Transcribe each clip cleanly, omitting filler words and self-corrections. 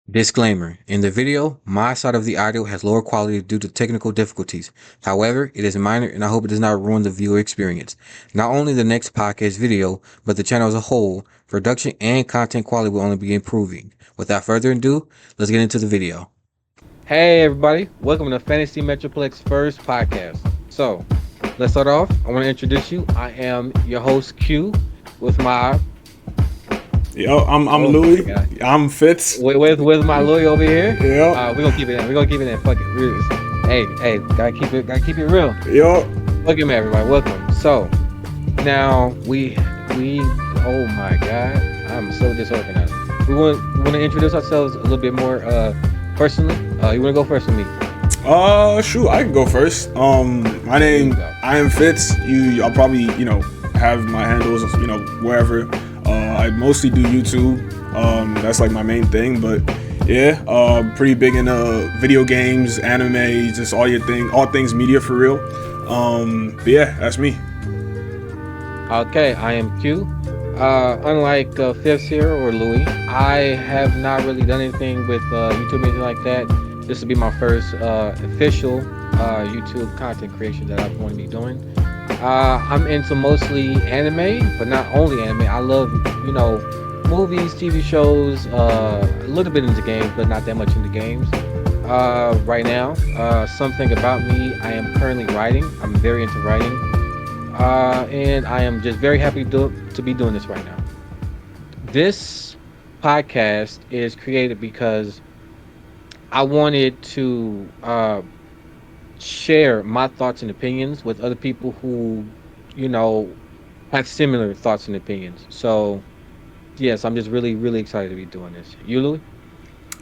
Disclaimer: in the video, my side of the audio has lower quality due to technical difficulties. However, it is minor and I hope it does not ruin the viewer experience. Not only the next podcast video, but the channel as a whole, production and content quality will only be improving. Without further ado, let's get into the video. Hey everybody, welcome to Fantasy Metroplex First Podcast. So, let's start off. I want to introduce you. I am your host Q with my Yo, I'm oh my Louis. god. I'm Fitz. With my Louie over here. Yo, We're gonna keep it in. We're gonna keep it in. Fuck it. Hey, gotta keep it real. yo. Welcome everybody. Welcome. So now we oh my god, I'm so disorganized. We want to introduce ourselves a little bit more personally. You wanna go first with me? Shoot, I can go first. My There you name, go. I am Fitz. I'll probably, have my handles, wherever. I mostly do YouTube. That's like my main thing. But yeah, pretty big into video games, anime, just all things media for real. But yeah, that's me. Okay, I am Q. Unlike Fifth here or Louis, I have not really done anything with YouTube or anything like that. This will be my first official YouTube content creation that I'm going to be doing. I'm into mostly anime, but not only anime. I love, movies, TV shows, a little bit into games, but not that much into games. Right now, something about me, I am currently writing. I'm very into writing. And I am just very happy to be doing this right now. This podcast is created because I wanted to share my thoughts and opinions with other people who, you know, have similar thoughts and opinions. So, yes, I'm just really, really excited to be doing this. You, Louis?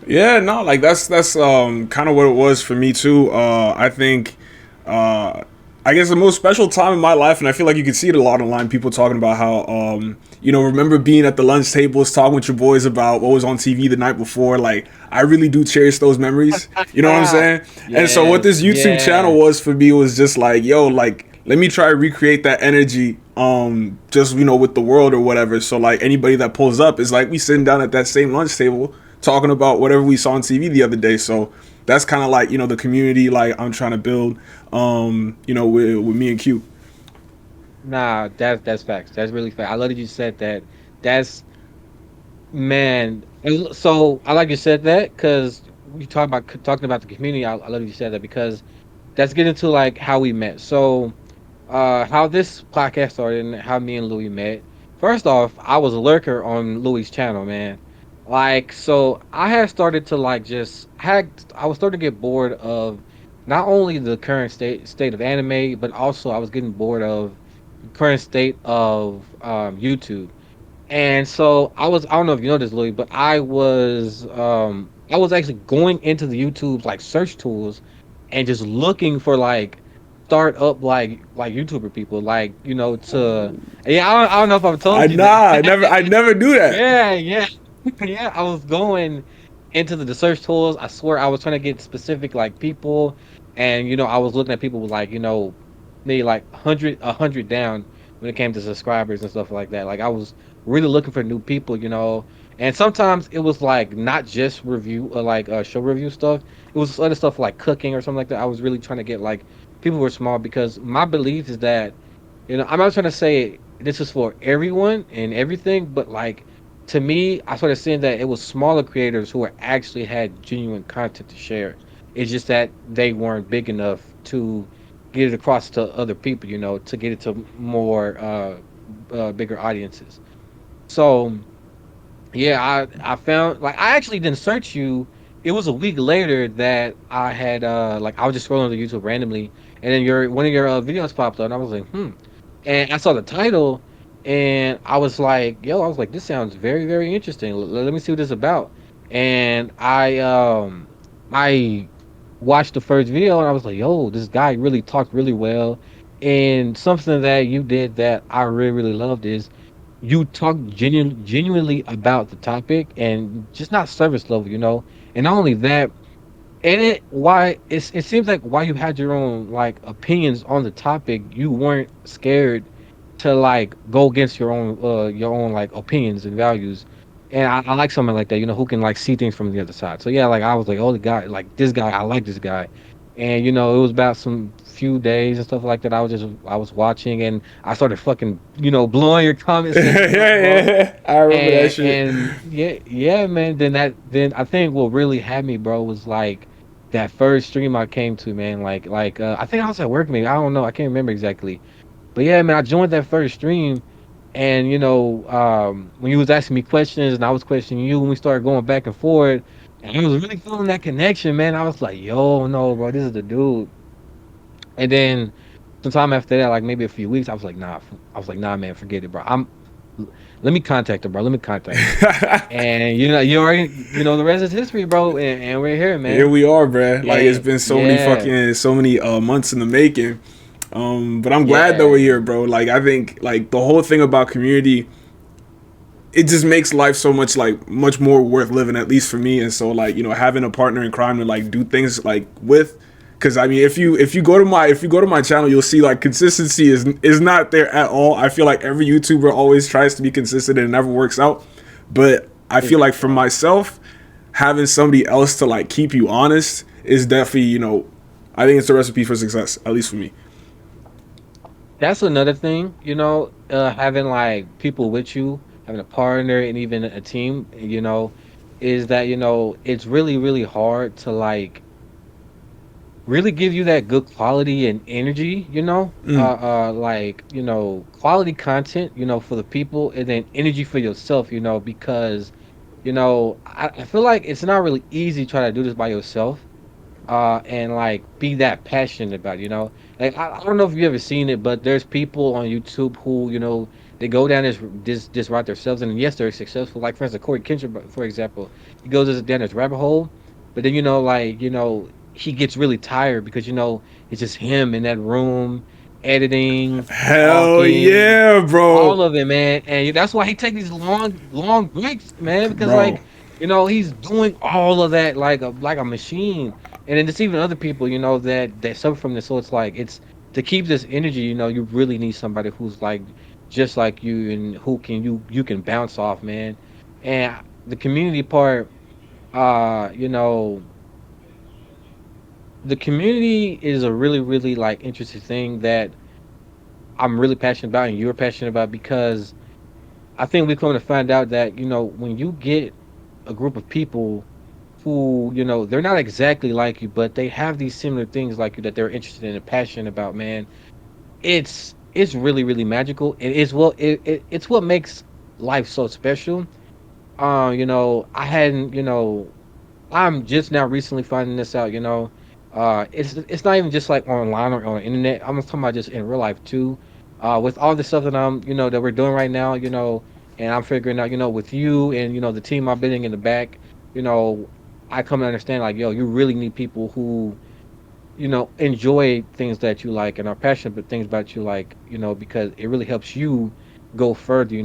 Yeah, no, like that's kind of what it was for me too. I think uh I guess the most special time in my life, and I feel like you can see it a lot online. People talking about how remember being at the lunch tables talking with your boys about what was on TV the night before. Like I really do cherish those memories. You know what I'm Ah, saying? And so what yes, this YouTube channel yes. was for me was just like, yo, like let me try to recreate that energy just with the world or whatever. So like anybody that pulls up is like we sitting down at that same lunch table talking about whatever we saw on TV the other day. So that's kind of like the community like I'm trying to build with me and Q. Nah, that's facts. That's really fact. I love that you said that. That's man. So I like you said that because we talk about talking about the community. I love that you said that because that's getting to like how we met. So how this podcast started and how me and Louis met. First off, I was a lurker on Louis' channel, man. Like, so I had started to like just had I was starting to get bored of not only the current state of anime, but also I was getting bored of the current state of YouTube. And so I don't know if you know this, Louis, but I was actually going into the YouTube's like search tools and just looking for like start up like YouTuber people like to yeah I don't know if I've I told you nah, I never do that. yeah yeah I was going into the search tools. I swear I was trying to get specific like people, and I was looking at people with like maybe like 100 down when it came to subscribers and stuff like that. Like I was really looking for new people, and sometimes it was like not just review like show review stuff. It was other stuff like cooking or something like that. I was really trying to get like people who are small because my belief is that I'm not trying to say this is for everyone and everything, but like to me, I started seeing that it was smaller creators who were actually had genuine content to share. It's just that they weren't big enough to get it across to other people, to get it to more bigger audiences. So yeah, I found like I actually didn't search you. It was a week later that I had like I was just scrolling on YouTube randomly, and then your one of your videos popped up, and I was like, and I saw the title, and I was like, yo, I was like, this sounds very very interesting. Let me see what this is about. And I watched the first video, and I was like, yo, this guy really talked really well. And something that you did that I really really loved is you talk genuinely about the topic and just not service level, and not only that, and it seems like why you had your own like opinions on the topic, you weren't scared to like go against your own like opinions and values. and I like someone like that, who can like see things from the other side. So yeah, like I was like, oh, the guy, like this guy, I like this guy, and it was about some few days and stuff like that. I was watching, and I started fucking blowing your comment section up, Yeah, bro. yeah, I remember that shit. And yeah, yeah, man. Then I think what really had me, bro, was like that first stream I came to, man. I think I was at work, maybe I don't know, I can't remember exactly, but yeah, man, I joined that first stream, and when you was asking me questions and I was questioning you, and we started going back and forth, and I was really feeling that connection, man. I was like, yo, no, bro, this is the dude. And then sometime after that, like maybe a few weeks, I was like, nah, I was like, nah, man, forget it, bro. Let me contact him, bro. Let me contact him. And you already, the rest is history, bro. And we're here, Here man. we are, bruh. Like it's And been yeah, so many months in the making. But I'm glad that we're yeah, here, bro. Like I think like the whole thing about community, it just makes life so much like much more worth living, at least for me. And so like having a partner in crime to like do things like with, because I mean if you go to my channel, you'll see like consistency is not there at all. I feel like every YouTuber always tries to be consistent and it never works out. But I it's feel like for bro. myself, having somebody else to like keep you honest is definitely I think it's a recipe for success, at least for me. That's another thing, having like people with you, having a partner and even a team, is that, it's really, really hard to like really give you that good quality and energy, like, quality content, for the people, and then energy for yourself, because, I feel like it's not really easy trying to do this by yourself, and like be that passionate about it, like I don't know if you ever seen it, but there's people on YouTube who they go down this route themselves, and yes, they're successful. Like for instance, Corey Kincher, for example, he goes down this rabbit hole, but then he gets really tired because it's just him in that room editing, Hell talking, yeah, bro. all of it, man. And that's why he take these long breaks, man, because Bro. like he's doing all of that like a machine. And then there's even other people, that suffer from this. So it's like it's to keep this energy, you really need somebody who's like just like you and who can you can bounce off, man. And the community part, the community is a really, really like interesting thing that I'm really passionate about and you're passionate about because I think we come to find out that, when you get a group of people who, they're not exactly like you, but they have these similar things like you that they're interested in and passionate about, man. It's really, really magical. And it's what makes life so special. I hadn't, I'm just now recently finding this out, it's not even just like online or on the internet. I'm talking about just in real life too. With all the stuff that that we're doing right now, and I'm figuring out, with you and the team I'm building in the back, you know, I come to understand like, yo, you really need people who enjoy things that you like and are passionate about things about you like, because it really helps you go further,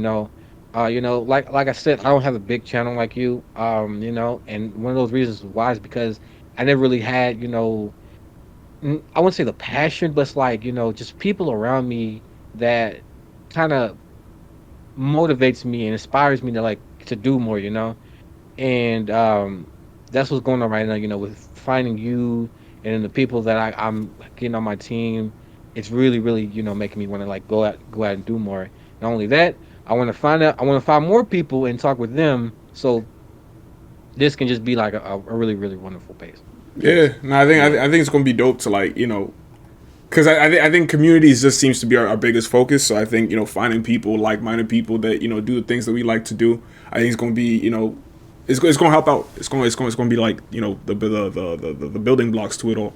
like I said, I don't have a big channel like you, and one of those reasons why is because I never really had, I wouldn't say the passion, but it's like, just people around me that kind of motivates me and inspires me to like to do more, and that's what's going on right now, with finding you and then the people that I'm getting on my team. It's really, really, making me want to like go out and do more. Not only that, I want to find more people and talk with them. So this can just be like a really, really wonderful Yeah, pace. no, Yeah. I think it's gonna be dope to like because I think communities just seems to be our biggest focus. So I think finding people like minded people that do the things that we like to do. I think it's gonna be it's gonna help out. It's gonna be like the building blocks to it all.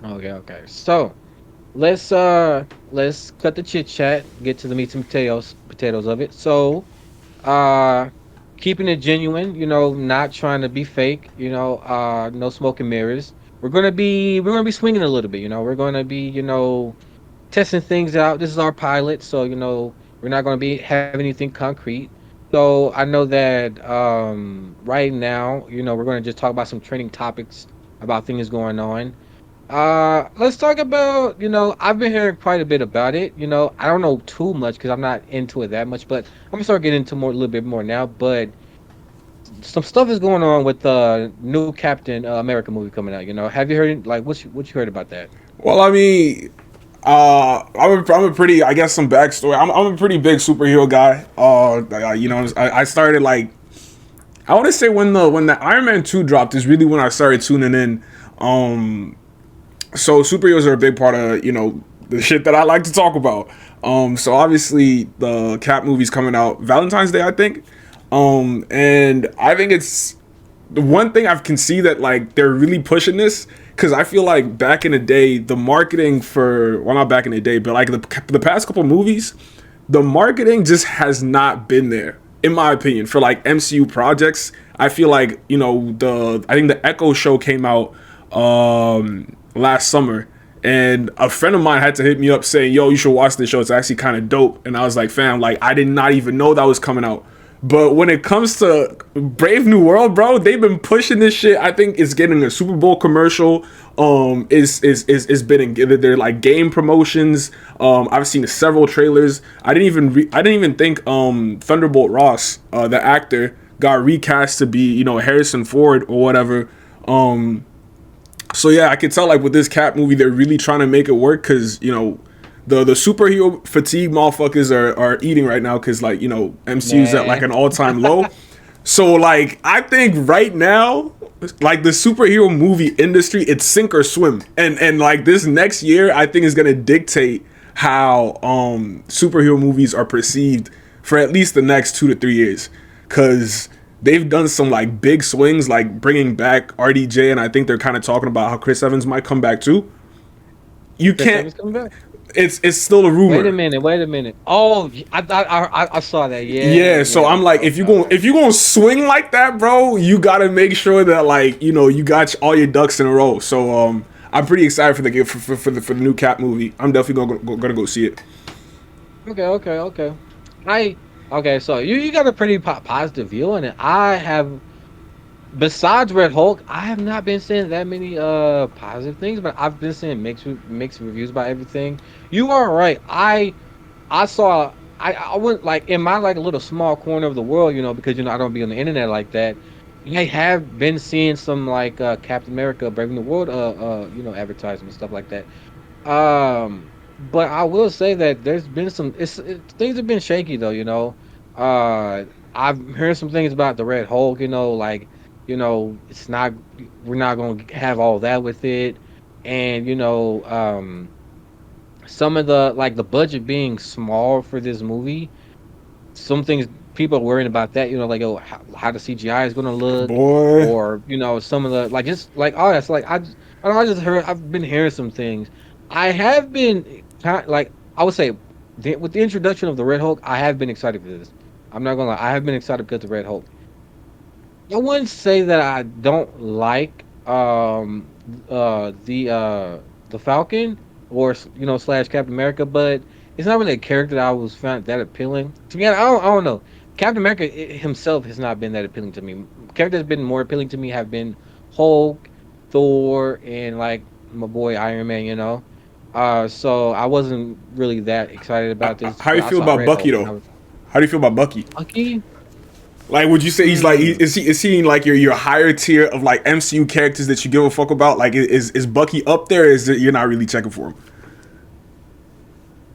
Okay, okay. So let's cut the chit chat, get to the meat and potatoes of it. So uh keeping it genuine, not trying to be fake, no smoke and mirrors. We're gonna be swinging a little bit, we're gonna be, testing things out. This is our pilot, so we're not gonna be have anything concrete. So I know that right now, we're gonna just talk about some trending topics about things going on. Let's talk about, I've been hearing quite a bit about it. I don't know too much because I'm not into it that much, but I'm gonna start getting into more a little bit more now. But some stuff is going on with the new Captain America movie coming out. Have you heard like what you heard about that? Well, I mean, I'm a pretty, I guess some backstory. I'm a pretty big superhero guy. I started like, I want to say when the Iron Man 2 dropped is really when I started tuning in. Um, so superheroes are a big part of the shit that I like to talk about. So obviously the Cap movie's coming out Valentine's Day, I think. And I think it's the one thing I can see that like they're really pushing this because I feel like back in the day the marketing for well not back in the day but like the past couple movies the marketing just has not been there in my opinion for like MCU projects. I feel like the I think the Echo show came out last summer, and a friend of mine had to hit me up saying, "Yo, you should watch this show. It's actually kind of dope." And I was like, "Fam, like I did not even know that was coming out." But when it comes to Brave New World, bro, they've been pushing this shit. I think it's getting a Super Bowl commercial. Is been in their like game promotions. I've seen several trailers. I didn't even think Thunderbolt Ross, the actor, got recast to be Harrison Ford or whatever. So yeah, I can tell like with this Cap movie, they're really trying to make it work because the superhero fatigue motherfuckers are eating right now because like MCU's at like Man, an all time low. So like I think right now, like the superhero movie industry, it's sink or swim, and like this next year, I think is gonna dictate how superhero movies are perceived for at least the next 2 to 3 years, because they've done some like big swings, like bringing back RDJ, and I think they're kind of talking about how Chris Evans might come back too. You Chris can't. Evans coming back. It's still a Wait a rumor. minute. Wait a minute. Oh, I saw that. Yeah, Yeah, so yeah. I'm like, Okay, okay. if you gonna swing like that, bro, you gotta make sure that like you got all your ducks in a row. So I'm pretty excited for the new Cap movie. I'm definitely gonna go see it. Okay, okay, okay. I okay. So you got a pretty positive view on it. I have besides Red Hulk, I have not been seeing that many positive things, but I've been seeing mixed reviews about everything. You are right. I saw I went like in my like a little small corner of the world, because I don't be on the internet like that. I have been seeing some like Captain America Braving the World advertisements stuff like that. But I will say that there's been things have been shaky though, I've heard some things about the Red Hulk, like, it's not we're not gonna have all that with it. And some of the like the budget being small for this movie, some things people are worrying about that, like, oh, how the CGI is gonna look, Boy, or some of the like just like oh that's like I don't know, I've been hearing some things. I have been like I would say with the introduction of the Red Hulk, I have been excited for this. I'm not gonna lie, I have been excited because the Red Hulk. I wouldn't say that I don't like the Falcon or slash Captain America, but it's not really a character that I was found that appealing. To me, I don't know. Captain America himself has not been that appealing to me. Characters that have been more appealing to me have been Hulk, Thor, and like my boy Iron Man. So I wasn't really that excited about this, how do but you I feel saw about Red Bucky Hulk and I though? was How do you feel about Bucky? lucky. Like, would you say he's like Hmm. is he in like your higher tier of like MCU characters that you give a fuck about? Like, is Bucky up there? Or is it, you're not really checking for him?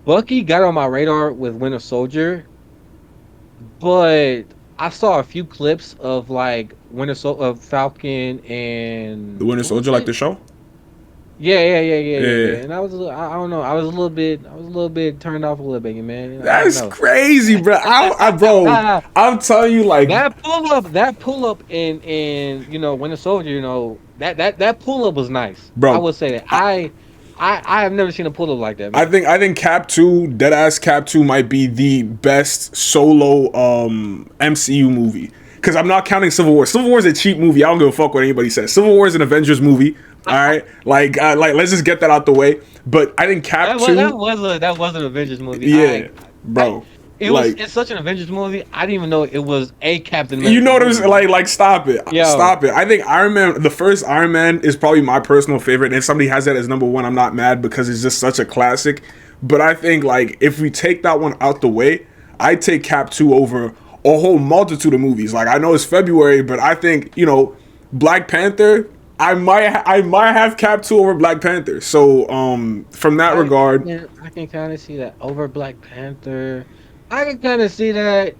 Bucky got on my radar with Winter Soldier, but I saw a few clips of like of Falcon The and Winter what was Soldier, like it? the show? Yeah, yeah, yeah, yeah, yeah, yeah. Yeah, And I don't know. I was a little bit turned off a little bit, man. I don't that's know. crazy, bro. Bro, I'm telling you, like, That pull up in Winter Soldier, that pull up was nice. I bro. would say that I have never seen a pull up like that, man. I think Cap 2, Deadass Cap 2 might be the best solo MCU movie. Cause I'm not counting Civil War. Civil War is a cheap movie. I don't give a fuck what anybody says. Civil War is an Avengers movie. All right, like let's just get that out the way. But I think Cap That was 2, that was an Avengers movie. yeah, I bro. Like, it's such an Avengers movie. I didn't even know it was a Captain you America know what I'm movie, saying? bro. Like, stop it, Yo, stop it. I think Iron Man, the first Iron Man, is probably my personal favorite. And if somebody has that as number one, I'm not mad because it's just such a classic. But I think like if we take that one out the way, I take Cap 2 over a whole multitude of movies. Like I know it's February, but I think Black Panther. I might have Cap 2 over Black Panther. So from that regard, I can kind of see that over Black Panther. I can kind of see that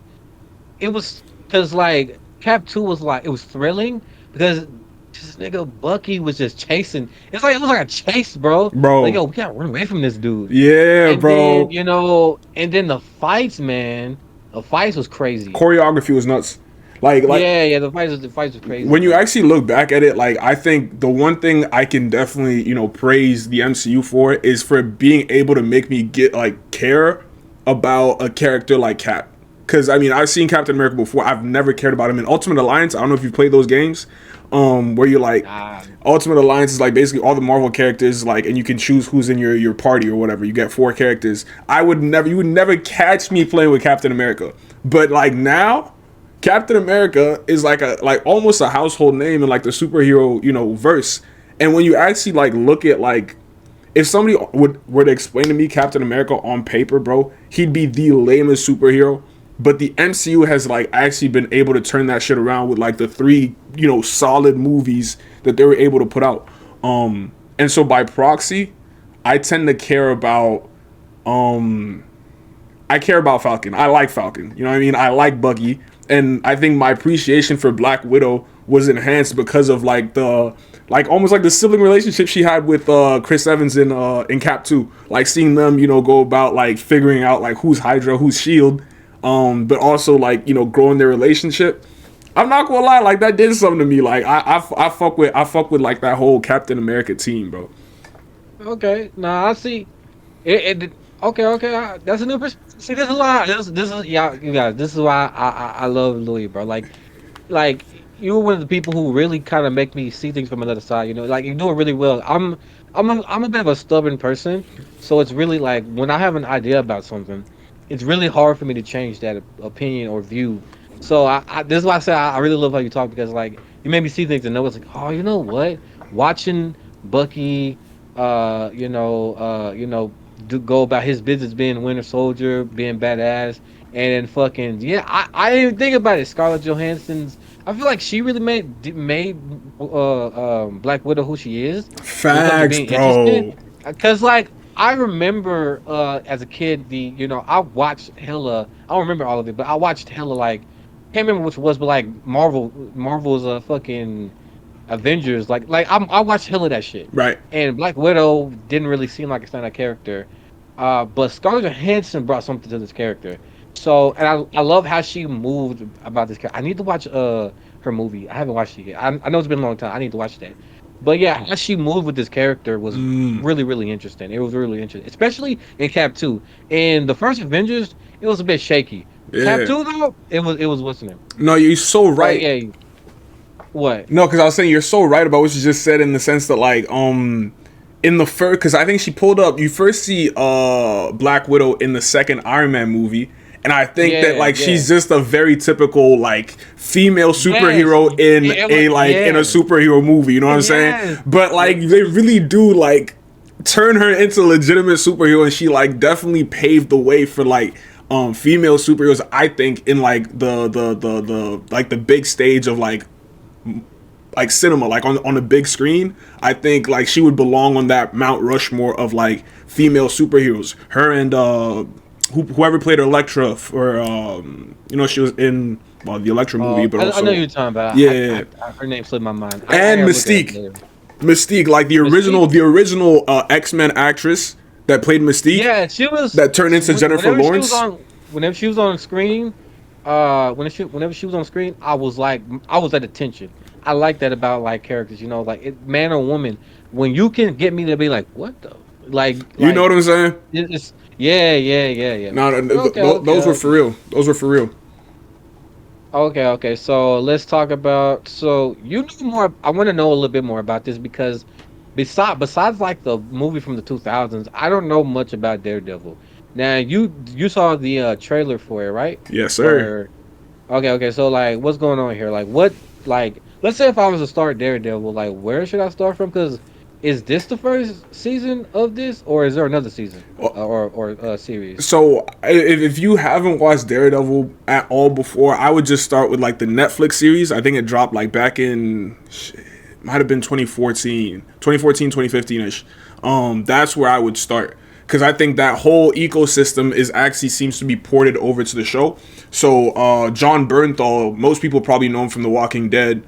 it was because like Cap 2 was like it was thrilling because this nigga Bucky was just chasing. It's like it was like a chase, bro. Like bro, yo, we gotta run away from this dude. yeah, And then bro, and then the fights, man, the fights was crazy. choreography was nuts. Like Yeah, the fights was crazy, when you bro. actually look back at it, like I think the one thing I can definitely praise the MCU for is for being able to make me get like care about a character like Cap. Because I mean, I've seen Captain America before. I've never cared about him in Ultimate Alliance. I don't know if you played those games, where you're like Nah, Ultimate Alliance is like basically all the Marvel characters, like, and you can choose who's in your party or whatever. You get 4 characters. You would never catch me playing with Captain America. But like now, Captain America is like almost a household name in like the superhero verse. And when you actually like look at like if somebody were to explain to me Captain America on paper, bro, he'd be the lamest superhero. But the MCU has like actually been able to turn that shit around with like the 3 solid movies that they were able to put out. And so by proxy, I tend to care about um I care about Falcon. I like Falcon. You know what I mean? I like Bucky, and I think my appreciation for Black Widow was enhanced because of like the like almost like the sibling relationship she had with Chris Evans in Cap 2. Like seeing them, go about like figuring out like who's Hydra, who's Shield, but also like growing their relationship. I'm not gonna lie, like that did something to me. Like I fuck with like that whole Captain America team, bro. okay, nah, I see. Okay, okay, that's a new perspective. See, this is why this is yeah, you guys. This is why I love Louis, bro. Like you were one of the people who really kind of make me see things from another side. Like you do it really well. I'm a bit of a stubborn person, so it's really like when I have an idea about something, it's really hard for me to change that opinion or view. So this is why I say I really love how you talk because like you made me see things and know it's like oh you know what watching Bucky, go about his business being Winter Soldier, being badass, and then fucking yeah, I didn't even think about it. Scarlett Johansson's, I feel like she really made Black Widow who she is when it comes to Facts, being interesting. bro. Cause like I remember as a kid I watched hella. I don't remember all of it, but I watched hella like can't remember which was, but like Marvel's fucking Avengers, I watched hell of that shit. Right. And Black Widow didn't really seem like a standout character. But Scarlett Johansson brought something to this character. So and I love how she moved about this character. I need to watch her movie. I haven't watched it yet. I know it's been a long time. I need to watch that. But yeah, how she moved with this character was Mm, really, really interesting. It was really interesting. Especially in Cap 2. In the first Avengers, it was a bit shaky. Cap yeah. 2 though, it was what's the name? No, you're so Like right. yeah, what? No, because I was saying you're so right about what you just said in the sense that like in the first, because I think she pulled up. You first see Black Widow in the second Iron Man movie, and I think that Yeah, like yeah. she's just a very typical like female Yes, superhero in a like in a yes, superhero movie. You know what I'm saying? yes, But yeah, like they really do like turn her into a legitimate superhero, and she like definitely paved the way for like female superheroes. I think in like the like the big stage of like cinema, like on the big screen. I think like she would belong on that Mount Rushmore of like female superheroes. Her and whoever played Elektra for she was in the Elektra movie, but I know also you're talking about. yeah, Her name slipped my mind. I and gotta look it up Mystique, later. Mystique, like the original Mystique. the original X-Men actress that played Mystique Yeah, she was. that turned into Jennifer Lawrence. Whenever she was on screen, whenever she was on screen, I was at attention. I like that about like characters, like man or woman. When you can get me to be like, what the, You know what I'm saying? it's yeah, yeah, yeah, yeah. No, no, Okay, okay, those were for okay. real. Those were for real. Okay, okay. So let's talk about. So you know more. I want to know a little bit more about this because besides like the movie from the 2000s, I don't know much about Daredevil. Now you saw the trailer for it, right? Yes, sir. For okay. So like, what's going on here? Like, what like? Let's say if I was to start Daredevil, like, where should I start from? Because is this the first season of this, or is there another season or series? So if you haven't watched Daredevil at all before, I would just start with like the Netflix series. I think it dropped like back in might have been 2014, 2015 ish. That's where I would start because I think that whole ecosystem is actually seems to be ported over to the show. So John Bernthal, most people probably know him from The Walking Dead.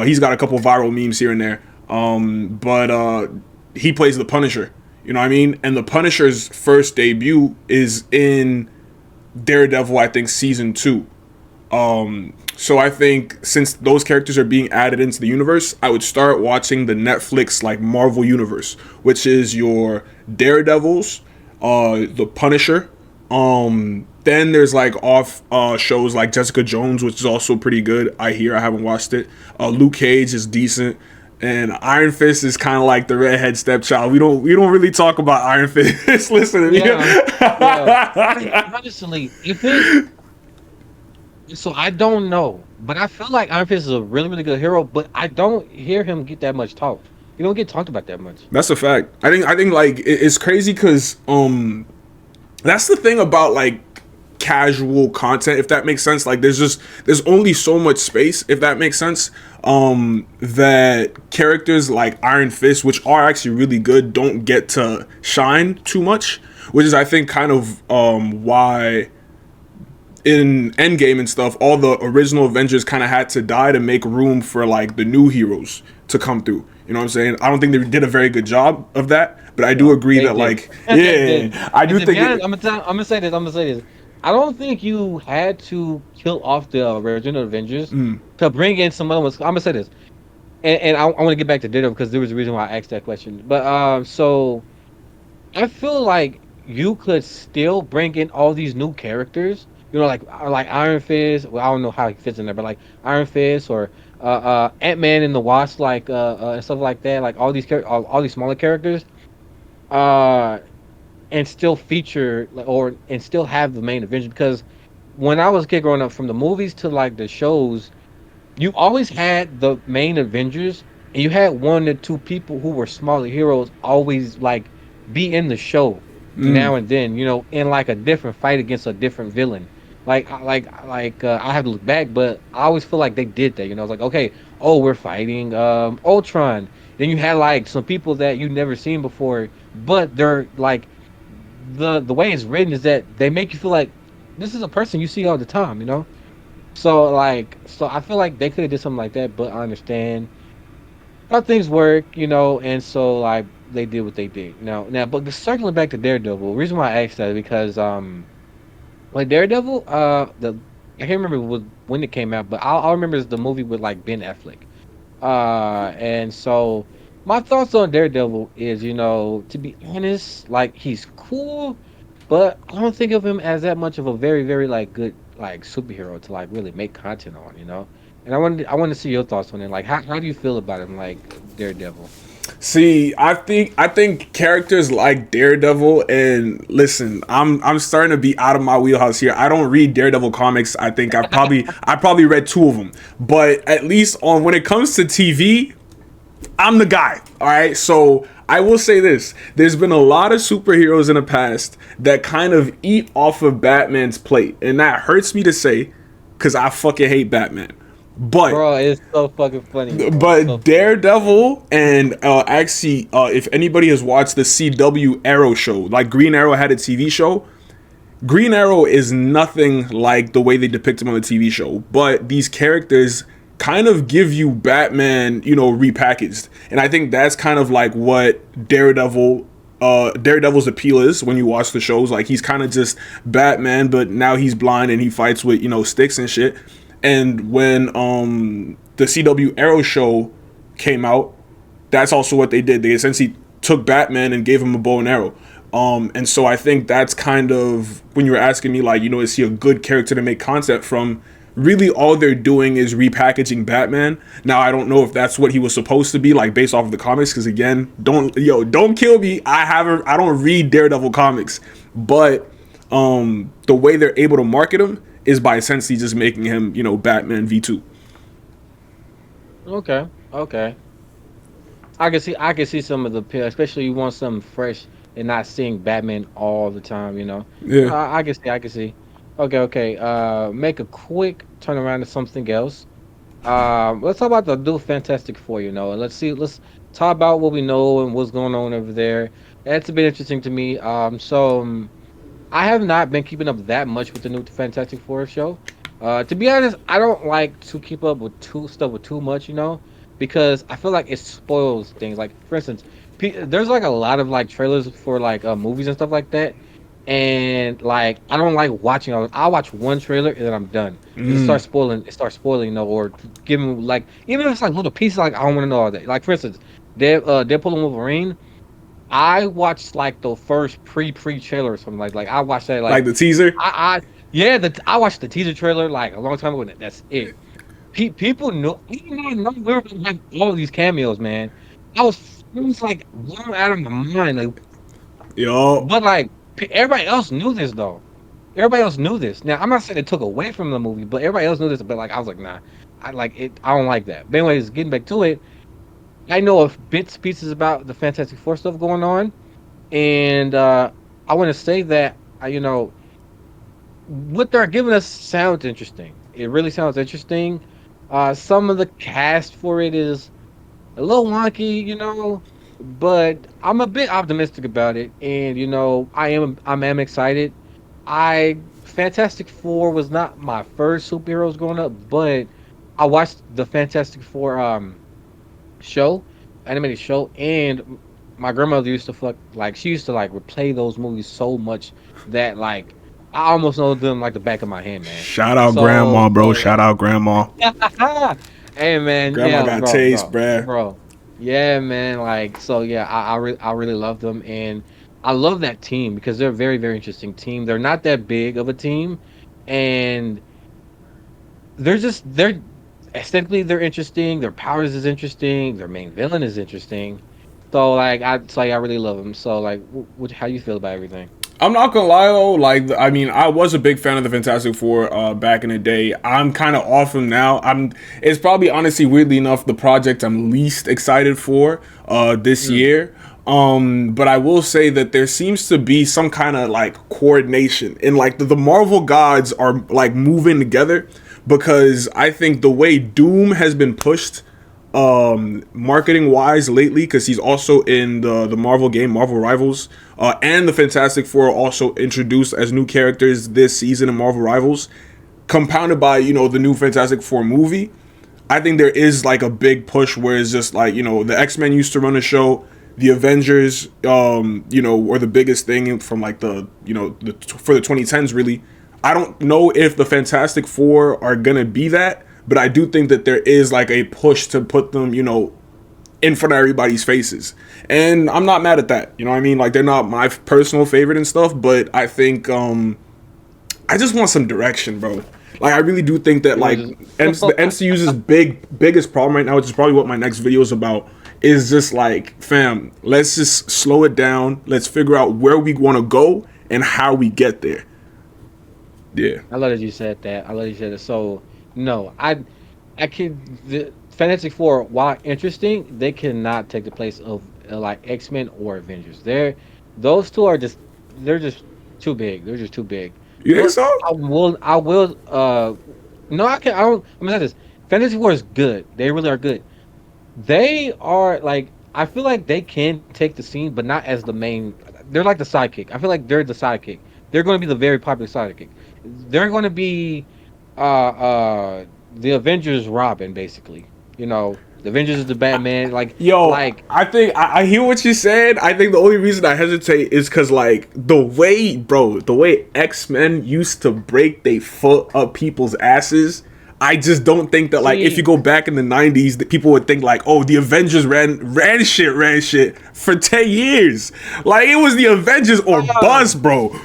He's got a couple viral memes here and there. But he plays the Punisher. You know what I mean? And the Punisher's first debut is in Daredevil, I think, season 2. So I think since those characters are being added into the universe, I would start watching the Netflix like Marvel universe, which is your Daredevils, the Punisher. Then there's like off shows like Jessica Jones, which is also pretty good. I hear I haven't watched it. Luke Cage is decent. And Iron Fist is kind of like the redhead stepchild. We don't really talk about Iron Fist. Listen to me. Yeah, yeah. Honestly, if it so I don't know, but I feel like Iron Fist is a really really good hero, but I don't hear him get that much talk. He don't get talked about that much. That's a fact. I think like it's crazy because that's the thing about like casual content, if that makes sense. Like there's only so much space, if that makes sense. That characters like Iron Fist, which are actually really good, don't get to shine too much, which is I think kind of why in Endgame and stuff, all the original Avengers kind of had to die to make room for like the new heroes to come through. You know what I'm saying? I don't think they did a very good job of that, but I do No, agree they that did. like They did. yeah, I And do to be think honest, it. I'm gonna say this. I'm gonna say this. I don't think you had to kill off the original Avengers to bring in some other ones. I'm gonna say this, and I want to get back to Ditto because there was a reason why I asked that question. But so I feel like you could still bring in all these new characters. You know, like Iron Fist. Well, I don't know how he fits in there, but like Iron Fist or Ant Man and the Wasp, like and stuff like that. Like all these all these smaller characters. Uh, and still feature or and still have the main Avenger because when I was a kid growing up, from the movies to like the shows, you always had the main Avengers, and you had one or two people who were smaller heroes always like be in the show now and then, in like a different fight against a different villain. I have to look back, but I always feel like they did that. It's like, okay, oh, we're fighting Ultron. Then you had like some people that you never seen before, but they're like the way it's written is that they make you feel like this is a person you see all the time. So I feel like they could have did something like that, but I understand how things work, and so like they did what they did. Now, but circling back to Daredevil, the reason why I asked that is because like Daredevil, the I can't remember when it came out, but I remember it's the movie with like Ben Affleck. And so my thoughts on Daredevil is, to be honest, like he's cool, but I don't think of him as that much of a very, very like good like superhero to like really make content on. And I wanted to see your thoughts on it. Like, how do you feel about him, like Daredevil? See, I think characters like Daredevil, and listen, I'm starting to be out of my wheelhouse here. I don't read Daredevil comics. I think I probably read two of them, but at least on when it comes to TV, I'm the guy. All right. So I will say this: there's been a lot of superheroes in the past that kind of eat off of Batman's plate, and that hurts me to say, because I fucking hate Batman. But Bro, it's so fucking funny, bro. It's so but fucking funny. Daredevil and actually, if anybody has watched the CW Arrow show, like Green Arrow had a TV show, Green Arrow is nothing like the way they depict him on the TV show. But these characters kind of give you Batman, repackaged, and I think that's kind of like what Daredevil's appeal is when you watch the shows. Like he's kind of just Batman, but now he's blind and he fights with sticks and shit. And when the CW Arrow show came out, that's also what they did. They essentially took Batman and gave him a bow and arrow. And so I think that's kind of when you were asking me, like, is he a good character to make content from? Really, all they're doing is repackaging Batman. Now, I don't know if that's what he was supposed to be, like based off of the comics. Because again, don't kill me. I don't read Daredevil comics, but the way they're able to market him is by essentially just making him, Batman V2. Okay, okay. I can see some of the appeal, especially you want something fresh and not seeing Batman all the time. Yeah. I can see. Okay, okay. Make a quick turnaround to something else. Let's talk about the new Fantastic Four. And let's talk about what we know and what's going on over there. That's a bit interesting to me. I have not been keeping up that much with the new Fantastic Four show. To be honest, I don't like to keep up with too much, because I feel like it spoils things. Like for instance, there's like a lot of like trailers for like movies and stuff like that, and like I don't like watching. I'll watch one trailer and then I'm done because it Mm. starts spoiling. It starts spoiling, or giving like even if it's like little pieces. Like I don't want to know all that. Like for instance, Deadpool and Wolverine. I watched like the first pre trailer or something like I watched that Like like the teaser. I yeah I watched the teaser trailer like a long time ago. And that's it. People know I did not know we were gonna have all of these cameos, man. I was like blown out of my mind. Like, Yo. but like everybody else knew this though. Everybody else knew this. Now I'm not saying it took away from the movie, but everybody else knew this. But like I was like, nah, I like it. I don't like that. But anyways, getting back to it, I know of bits pieces about the Fantastic Four stuff going on. And I want to say that what they're giving us sounds interesting. It really sounds interesting. Some of the cast for it is a little wonky, but I'm a bit optimistic about it, and I am excited. I Fantastic Four was not my first superheroes growing up, but I watched the Fantastic Four show, animated show, and my grandmother used to she used to like replay those movies so much that like I almost know them like the back of my hand, man. Shout out So grandma, bro. so Shout out grandma. yeah. Hey man, Grandma yeah, got bro, taste, bro, bruh. bro. Yeah, man, like so yeah, I really love them and I love that team because they're a very, very interesting team. They're not that big of a team and they're aesthetically they're interesting. Their powers is interesting. Their main villain is interesting. So I really love them. So like, how you feel about everything? I'm not gonna lie though, like I mean, I was a big fan of the Fantastic Four back in the day. I'm kind of off them now. It's probably honestly, weirdly enough, the project I'm least excited for this Mm. year. But I will say that there seems to be some kind of like coordination, and like the Marvel gods are like moving together because I think the way Doom has been pushed marketing wise lately, because he's also in the Marvel game Marvel Rivals, and the Fantastic Four are also introduced as new characters this season in Marvel Rivals, compounded by the new Fantastic Four movie. I think there is like a big push where it's just like the X-Men used to run a show, the Avengers were the biggest thing from like for the 2010s really. I don't know if the Fantastic Four are gonna be that, but I do think that there is like a push to put them, in front of everybody's faces. And I'm not mad at that. You know what I mean? Like they're not my personal favorite and stuff, but I think I just want some direction, bro. Like I really do think that You want like to The MCU's biggest problem right now, which is probably what my next video is about, is just like, fam, let's just slow it down. Let's figure out where we want to go and how we get there. Yeah. I love that you said that. I love that you said that. So no, I can the Fantastic Four, while interesting, they cannot take the place of like X-Men or Avengers. Those two are they're just too big. They're just too big. You think But so? I will no, I don't I'm gonna say this. Fantasy Four is good. They really are good. They are like I feel like they can take the scene, but not as the main. They're like the sidekick. I feel like they're the sidekick. They're going to be the very popular sidekick. They're going to be the Avengers Robin, basically. The Avengers is the Batman. Yo, Like I think I hear what you said. I think the only reason I hesitate is because like the way X-Men used to break they foot up people's asses. I just don't think that like if you see, go back in the '90s, that people would think like, oh, the Avengers ran shit for 10 years. Like it was the Avengers or oh, bust, bro.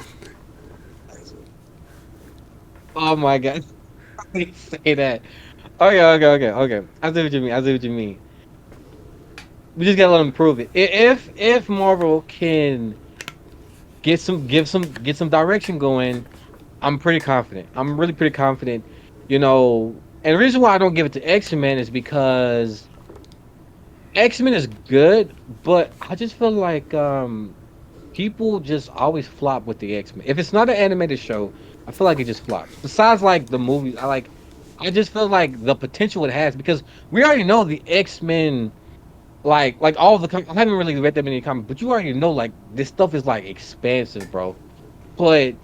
oh my god, I say that. Okay, okay, okay, okay. I see what you mean. I see what you mean. We just gotta let them prove it. If Marvel can get some direction going. I'm pretty confident. I'm really pretty confident. And the reason why I don't give it to X-Men is because X-Men is good, but I just feel like people just always flop with the X-Men. If it's not an animated show, I feel like it just flops. Besides like the movies, I just feel like the potential it has because we already know the X-Men like all the I haven't really read that many comics, but you already know like this stuff is like expansive, bro. But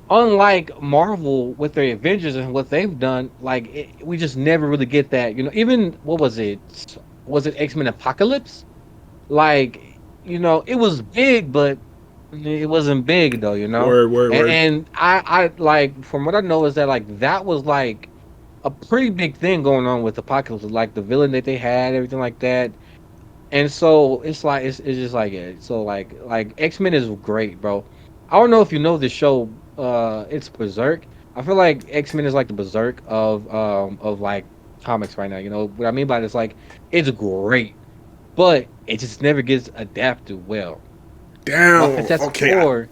unlike Marvel with their Avengers and what they've done, like we just never really get that. Even what was it? Was it X Men Apocalypse? Like, it was big, but it wasn't big though. Word, word, And, word. and I like from what I know is that like that was like a pretty big thing going on with Apocalypse, like the villain that they had, everything like that. And so it's like it's just like it. So like X-Men is great, bro. I don't know if you know the show. It's Berserk. I feel like X-Men is like the Berserk of like comics right now. You know what I mean by this? Like it's great, but it just never gets adapted well. While Damn. Fantastic Okay. Four,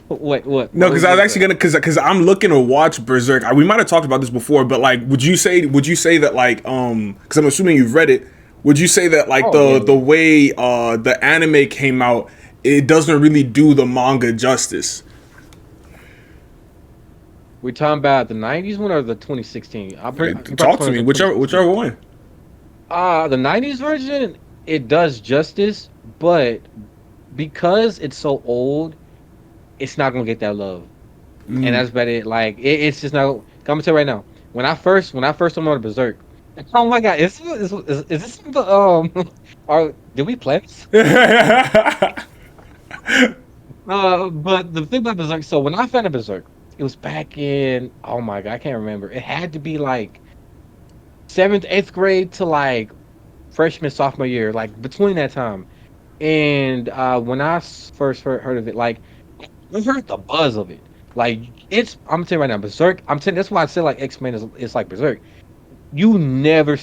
No, what because was I you was gonna actually say? gonna because I'm looking to watch Berserk. We might have talked about this before, but like, would you say that like because I'm assuming you've read it. Would you say that like Oh yeah, the yeah. way the anime came out, it doesn't really do the manga justice? We're talking about the '90s one or the 2016. You probably Talk to talking me, about the whichever 2016. one. The '90s version, it does justice, but because it's so old, it's not gonna get that love, and that's about it. Like it's just not. I'm gonna tell you right now. When I first went on Berserk, oh my god, is this the or did we play this? But the thing about Berserk, so when I found a Berserk, it was back in oh my god, I can't remember. It had to be like seventh, eighth grade to like freshman, sophomore year, like between that time. And when I first heard of it, like I heard the buzz of it. Like I'm telling you right now, Berserk. I'm telling that's why I said like X-Men is like Berserk. It would never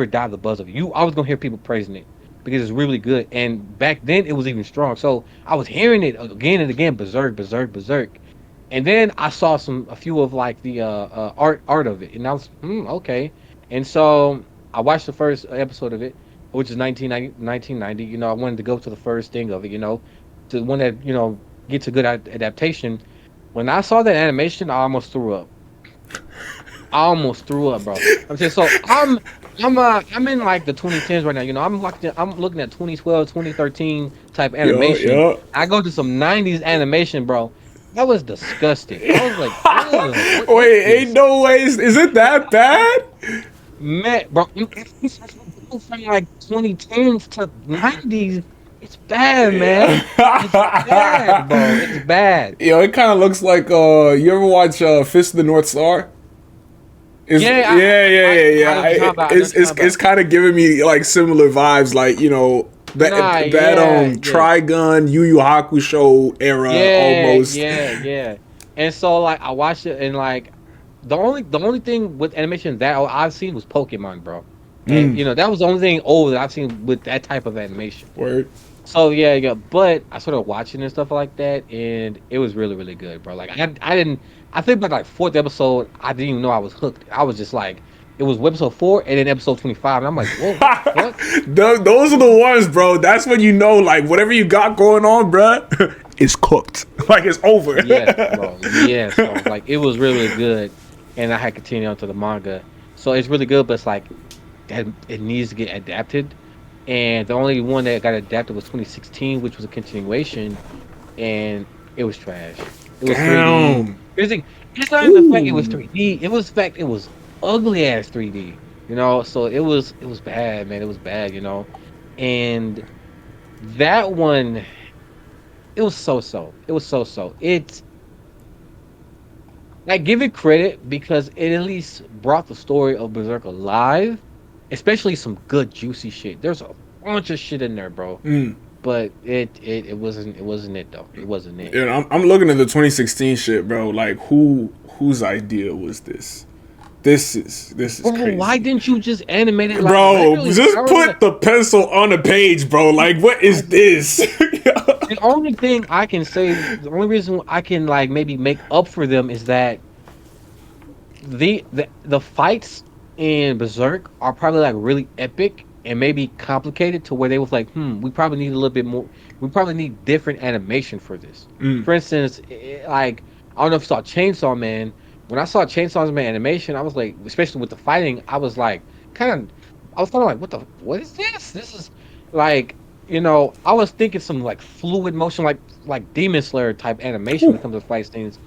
die the buzz of it. You always gonna hear people praising it because it's really good. And back then it was even strong. So I was hearing it again and again, Berserk, Berserk, Berserk. And then I saw a few of like the art of it, and I was okay. And so I watched the first episode of it, which is 1990. I wanted to go to the first thing of it, to one that gets a good adaptation. When I saw that animation, I almost threw up. I almost threw up, bro. I'm saying so. I'm in like the 2010s right now. I'm looking at 2012, 2013 type Yo, animation. yo. I go to some 90s animation, bro. That was disgusting. I was like, ugh, what is Wait, ain't this? no ways. Is it that bad? Man, bro, from like 2010s to 90s. It's bad, man. It's bad, bro. It's bad. Yo, it kind of looks like you ever watch Fist of the North Star? It's Yeah, yeah, yeah, yeah, I know yeah. what you're talking about. I know what It's you're it's talking it's about. kind of giving me like similar vibes, like Nah, that yeah, yeah. Trigun Yu Yu Hakusho era Yeah, almost. yeah, yeah. And so like I watched it and like the only thing with animation that I've seen was Pokemon, bro. And that was the only thing old that I've seen with that type of animation. Word. So yeah, yeah. But I started watching and stuff like that, and it was really, really good, bro. Like I didn't. I think by like fourth episode, I didn't even know I was hooked. I was just like, it was episode 4 and then episode 25, and I'm like, whoa, what the fuck? Those are the ones, bro. That's when you know, like, whatever you got going on, bro, it's cooked. Like, it's over. Yes, bro. Yes, bro. Like it was really, really good, and I had continued on to the manga. So it's really good, but it's like that it needs to get adapted. And the only one that got adapted was 2016, which was a continuation, and it was trash. It was 3D. Damn. It's not even the fact it was Ooh. 3D. It was the fact it was ugly ass 3D. So it was bad, man. It was bad. And that one, it was so so. It was so so. It's I give it credit because it at least brought the story of Berserk alive, especially some good juicy shit. There's a bunch of shit in there, bro. But it wasn't it though. It wasn't it. Yeah, I'm looking at the 2016 shit, bro. Like, whose idea was this? This is Bro, why crazy. didn't you just animate it like Bro, regularly? I just don't know. put the pencil on the page, bro. Like, what is this? the only thing I can say, the only reason I can like maybe make up for them is that the fights in Berserk are probably like really epic and maybe complicated to where they was like, we probably need a little bit more. We probably need different animation for this. Mm. For instance, like I don't know if you saw Chainsaw Man. When I saw Chainsaw Man animation, I was like, especially with the fighting, I was like, kind of, I was kind of like, what is this? This is like, I was thinking some like fluid motion, like Demon Slayer type animation when it Whew. comes to fight scenes.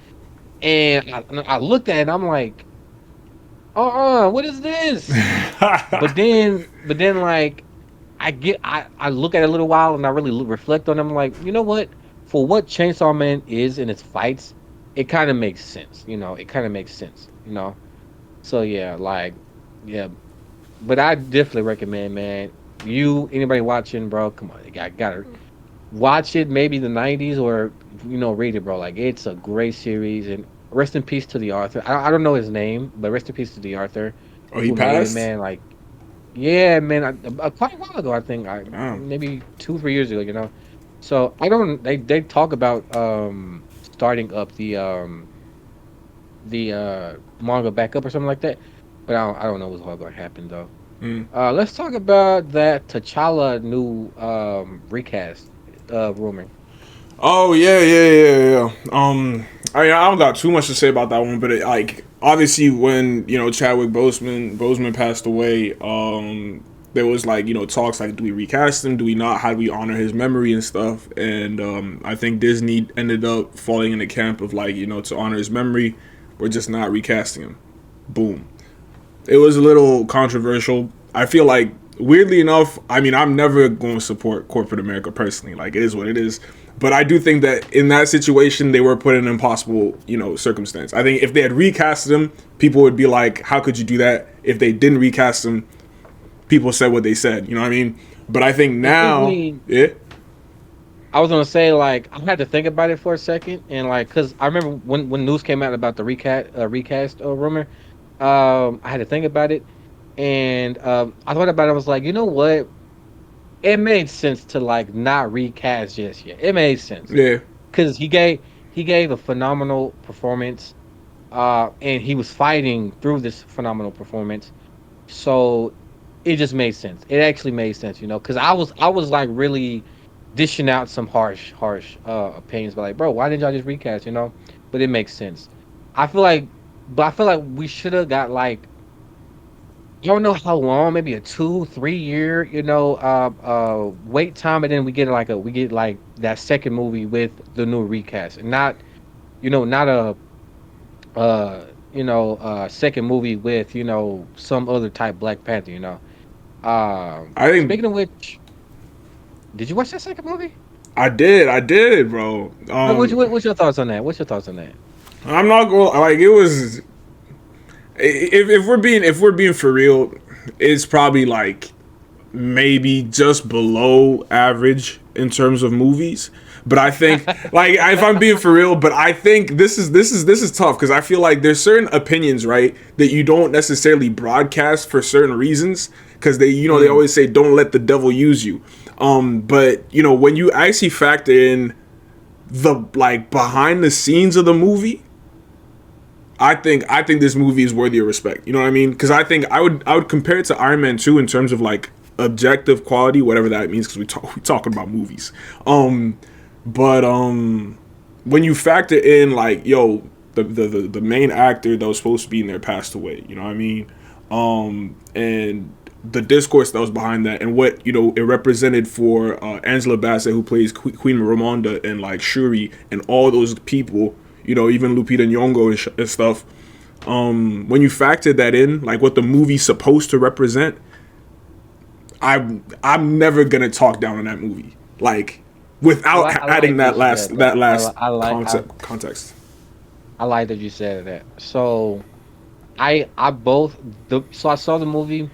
And I looked at it, and I'm like, what is this? But then, like, I look at it a little while and I really reflect on them. I'm like, you know what? For what Chainsaw Man is in its fights, it kind of makes sense. It kind of makes sense. So yeah, like, yeah. But I definitely recommend, man. Anybody watching, bro? Come on, you gotta watch it. Maybe the '90s or read it, bro. Like, it's a great series. And rest in peace to the author. I don't know his name, but rest in peace to the author Oh, he who made it, passed. man. Like, yeah, man. Quite a while ago, I think. Damn. Maybe 2, 3 years ago. So I don't. They talk about starting up the manga back up or something like that, but I don't know what's all going to happen though. Mm. Let's talk about that T'Challa new recast rumor. Oh yeah, yeah, yeah, yeah. I mean, I don't got too much to say about that one, but like obviously when Chadwick Boseman passed away, there was like talks like, do we recast him? Do we not? How do we honor his memory and stuff? And I think Disney ended up falling in the camp of like to honor his memory, we're just not recasting him. Boom. It was a little controversial. I feel like weirdly enough, I mean, I'm never going to support corporate America personally. Like, it is what it is. But I do think that in that situation, they were put in an impossible, circumstance. I think if they had recast him, people would be like, "How could you do that?" If they didn't recast him, people said what they said. You know what I mean? But I think I now, mean, yeah, I was gonna say like I had to think about it for a second, and like because I remember when news came out about the recast rumor, I had to think about it, and I thought about it. I was like, you know what? It made sense to like not recast just yet. It made sense yeah, because he gave a phenomenal performance, and he was fighting through this phenomenal performance. So it just made sense. It actually made sense, because I was like really dishing out some harsh opinions, but like, bro, why didn't y'all just recast, But it makes sense. I feel like, but I feel like we should have got like I don't know how long, maybe a 2, 3 year, wait time, and then we get like that second movie with the new recast, and not second movie with some other type Black Panther. I think Speaking of which, did you watch that second movie? I did, bro. What's your thoughts on that? What's your thoughts on that? I'm not going like it was. If we're being for real, it's probably like maybe just below average in terms of movies. But I think, like, if I'm being for real, but I think this is tough because I feel like there's certain opinions, right, that you don't necessarily broadcast for certain reasons because they Mm. always say don't let the devil use you. But when you actually factor in the like behind the scenes of the movie, I think this movie is worthy of respect. You know what I mean? Because I think I would compare it to Iron Man 2 in terms of like objective quality, whatever that means. Because we talking about movies. But when you factor in like the main actor that was supposed to be in there passed away. You know what I mean? And the discourse that was behind that and what it represented for Angela Bassett who plays Queen Ramonda and like Shuri and all those people, even Lupita Nyong'o and stuff. When you factor that in, like what the movie's supposed to represent, I'm never gonna talk down on that movie, like without I adding like that that you said last that. that I li- last I like context. I like that you said that. So I both so I saw the movie.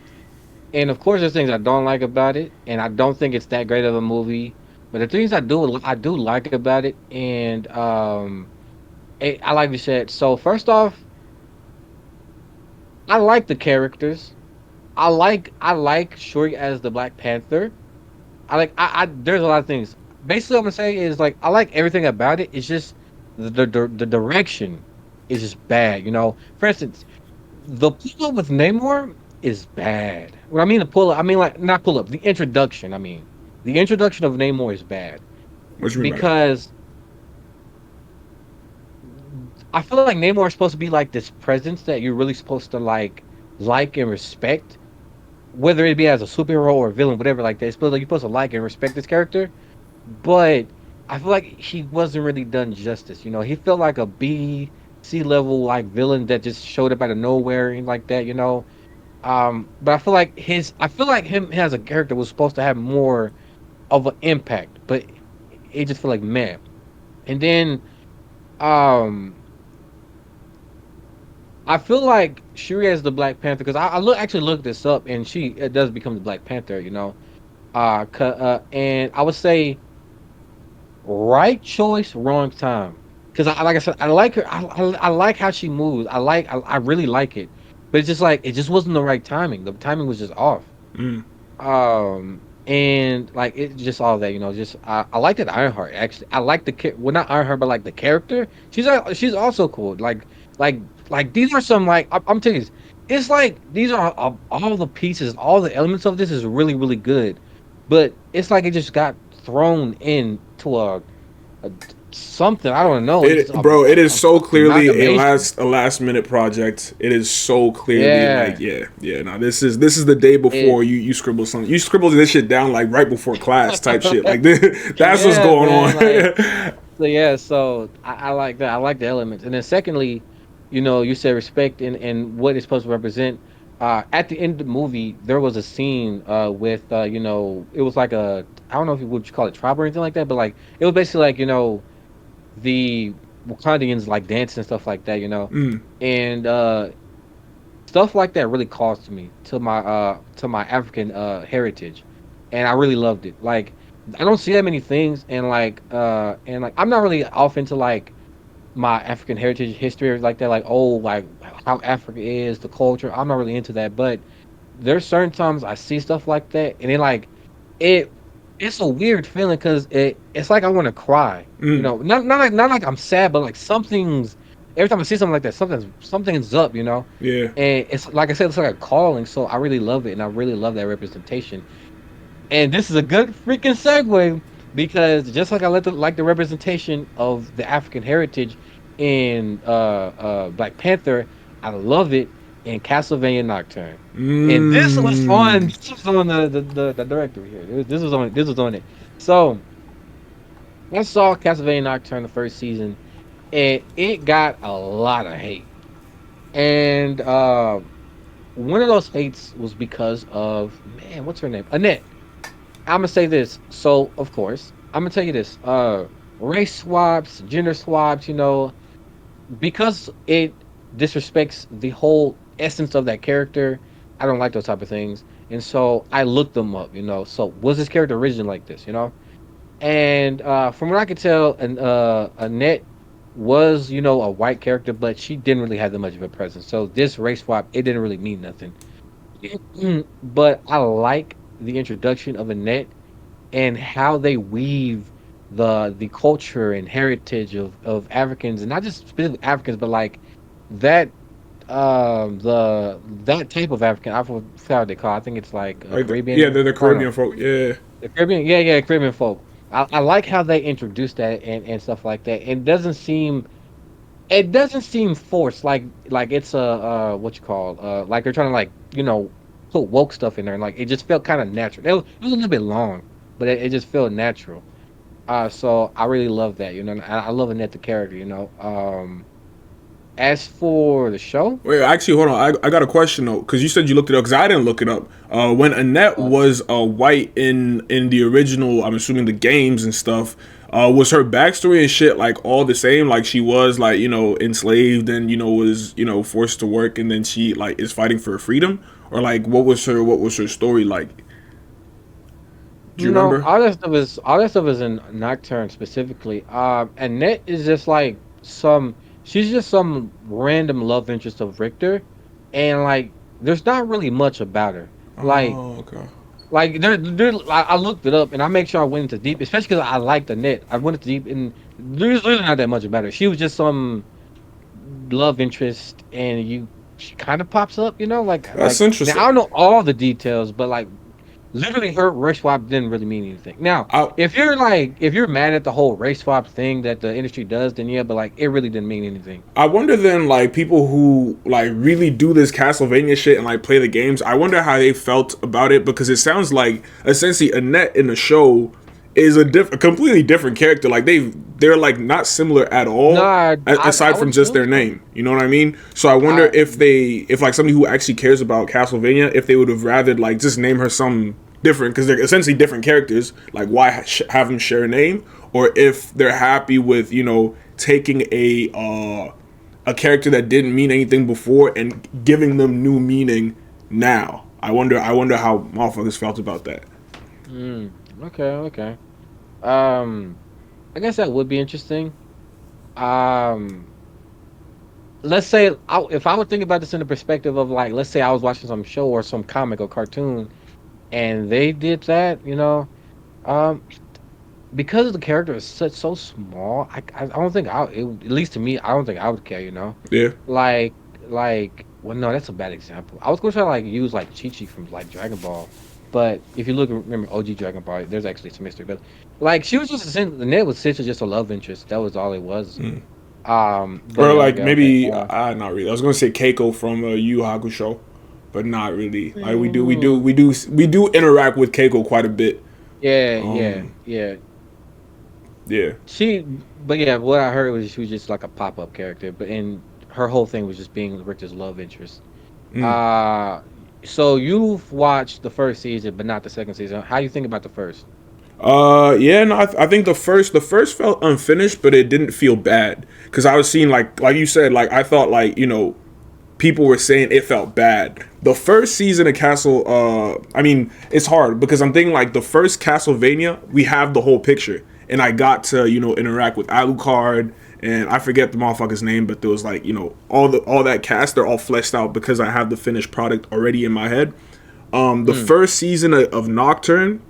And of course, there's things I don't like about it, and I don't think it's that great of a movie. But the things I do like about it, and I like you said. So first off, I like the characters. I like Shuri as the Black Panther. There's a lot of things. basically what I'm gonna say is like I like everything about it. It's just the direction is just bad. For instance, the pull up with Namor is bad. What I mean the pull up, I mean like not pull up. The introduction. I mean the introduction of Namor is bad What you mean by that? because I feel like Namor is supposed to be like this presence that you're really supposed to like and respect, whether it be as a superhero or a villain, whatever like that. It's supposed like you're supposed to like and respect this character. But I feel like he wasn't really done justice. He felt like a B, C level like villain that just showed up out of nowhere and like that. But I feel like him as a character was supposed to have more of an impact, but it just felt like man. And then um I feel like Shuri as the Black Panther because I actually looked this up and she it does become the Black Panther. And I would say right choice, wrong time. Because like I said, I like her. I like how she moves. I really like it. But it's just like it just wasn't the right timing. The timing was just off. And like it's just all that. Just I like that Ironheart actually. I like well, not Ironheart, but like the character. She's also cool. Like like these are some like I'm telling you, this, it's like these are all the pieces, all the elements of this is really really good. But it's like it just got thrown into a something. I don't know. It's It, bro, it is a so clearly amalgamation. a last minute project. It is so clearly like, Yeah. yeah, yeah. No, this is the day before It you scribble something. You scribbled this shit down like right before class type shit. Like that's what's yeah, going man. Like on. so yeah, so I like that. I like the elements. And then secondly, you said respect and what it's supposed to represent. At the end of the movie, there was a scene with it was like I don't know if you would call it tribe or anything like that, but like it was basically like, the Wakandians like dancing and stuff like that. And stuff like that really calls to me to my African heritage, and I really loved it. Like I don't see that many things, and like I'm not really off into like my African heritage history or like that. Like like how Africa is, the culture. I'm not really into that, but there's certain times I see stuff like that, and then like it it's a weird feeling because it's like I want to cry. Not like I'm sad, but like something's every time I see something like that, something's up. Yeah. And it's like I said, it's like a calling. So I really love it, and I really love that representation. And this is a good freaking segue because just like I like the representation of the African heritage in Black Panther, I love it in Castlevania Nocturne. And this was on Mm. this was on the directory here. This was on it. So I saw Castlevania Nocturne the first season, and it got a lot of hate. And one of those hates was because of man, what's her name? Annette. I'm gonna say this. So, of course, I'm gonna tell you this. Race swaps, gender swaps, because it disrespects the whole essence of that character. I don't like those type of things, and so I looked them up. So was this character originally like this? And from what I could tell, and Annette was a white character, but she didn't really have that much of a presence. So this race swap, it didn't really mean nothing. But I like the introduction of Annette and how they weave the culture and heritage of Africans, and not just specifically Africans, but like that that type of African. I forgot what they call. I think it's like Like yeah, Caribbean. they're the I don't know. Caribbean folk. Yeah. The Caribbean, yeah, yeah, Caribbean folk. I like how they introduced that and stuff like that. It doesn't seem forced. Like it's a what you call like they're trying to like put woke stuff in there, and like it just felt kind of natural. It was a little bit long, but it just felt natural. So I really love that. And I love Annette the character. As for the show, Wait, actually, hold on. I got a question though, because you said you looked it up. Because I didn't look it up. When Annette uh, was white in the original, I'm assuming the games and stuff. Was her backstory and shit like all the same? Like she was like enslaved and was forced to work, and then she like is fighting for freedom, or like what was her story like? Do you no, remember? all that stuff is in Nocturne specifically. Annette is just like she's just some random love interest of Richter, and like there's not really much about her. Like Oh, okay. Like there, I looked it up and I make sure I went into deep, especially because I like the net. I went into deep and there's really not that much about her. She was just some love interest, and she kind of pops up, That's now interesting. I don't know all the details, but like literally her race swap didn't really mean anything. Now, I if you're mad at the whole race swap thing that the industry does, then yeah, but like it really didn't mean anything. I wonder then, like, people who like really do this Castlevania shit and like play the games. I wonder how they felt about it, because it sounds like essentially Annette in the show is a completely different character. Like they're like not similar at No, all, I aside would from just assume their so. name. You know what I mean? So I wonder I if like somebody who actually cares about Castlevania, if they would have rather like just name her something different, because they're essentially different characters. Like why have them share a name? Or if they're happy with taking a character that didn't mean anything before and giving them new meaning now. I wonder how motherfuckers felt about that. mm, okay, okay. Um, I guess that would be interesting. Um, let's say if I would think about this in the perspective of like, let's say I was watching some show or some comic or cartoon, and they did that, um, because the character is so small, I don't think at least to me, I don't think I would care, Yeah. like well, no, that's a bad example. I was gonna try to like use like Chi Chi from like Dragon Ball, but if you remember OG Dragon Ball, there's actually some mystery, but like she was just the net was essentially just a love interest. That was all it was. But Or yeah, like okay, okay. maybe not really. I was gonna say Keiko from Yu Yu Hakusho, but not really. Like Mm, we do interact with Keiko quite a bit. yeah, yeah, Um, yeah. yeah. She, but yeah, what I heard was she was just like a pop up character, but and her whole thing was just being Richter's love interest. Mm. Uh so you've watched the first season, but not the second season. How do you think about the first? Yeah, no, I think the first felt unfinished, but it didn't feel bad because I was seeing like you said, like I thought like people were saying it felt bad. The first season of Castle, I mean, it's hard because I'm thinking like the first Castlevania, we have the whole picture, and I got to interact with Alucard, and I forget the motherfucker's name, but there was like all that cast, they're all fleshed out because I have the finished product already in my head. The Mm. first season of Nocturne,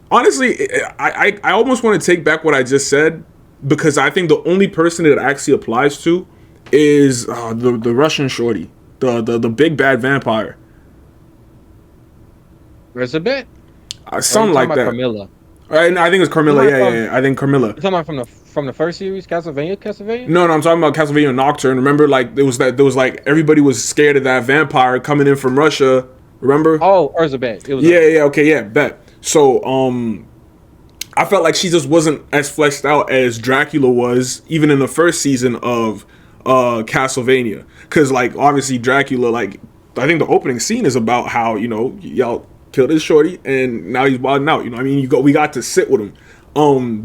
honestly, I almost want to take back what I just said, because I think the only person that it actually applies to is the Russian shorty, the big bad vampire, There's a bit? Or are you something talking like about that. Carmilla? Right, I think it's You Carmilla. talking Yeah, about from yeah, yeah. I think Carmilla. you talking about from the first series, Castlevania? No, no, I'm talking about Castlevania Nocturne. Remember, like there was like everybody was scared of that vampire coming in from Russia. Remember? Oh, Erzabet. It was Yeah, Erzabet. yeah, okay, yeah, bet. So, I felt like she just wasn't as fleshed out as Dracula was, even in the first season of Castlevania. Because, like, obviously, Dracula, like, I think the opening scene is about how, y'all killed his shorty and now he's wilding out. I mean, we got to sit with him.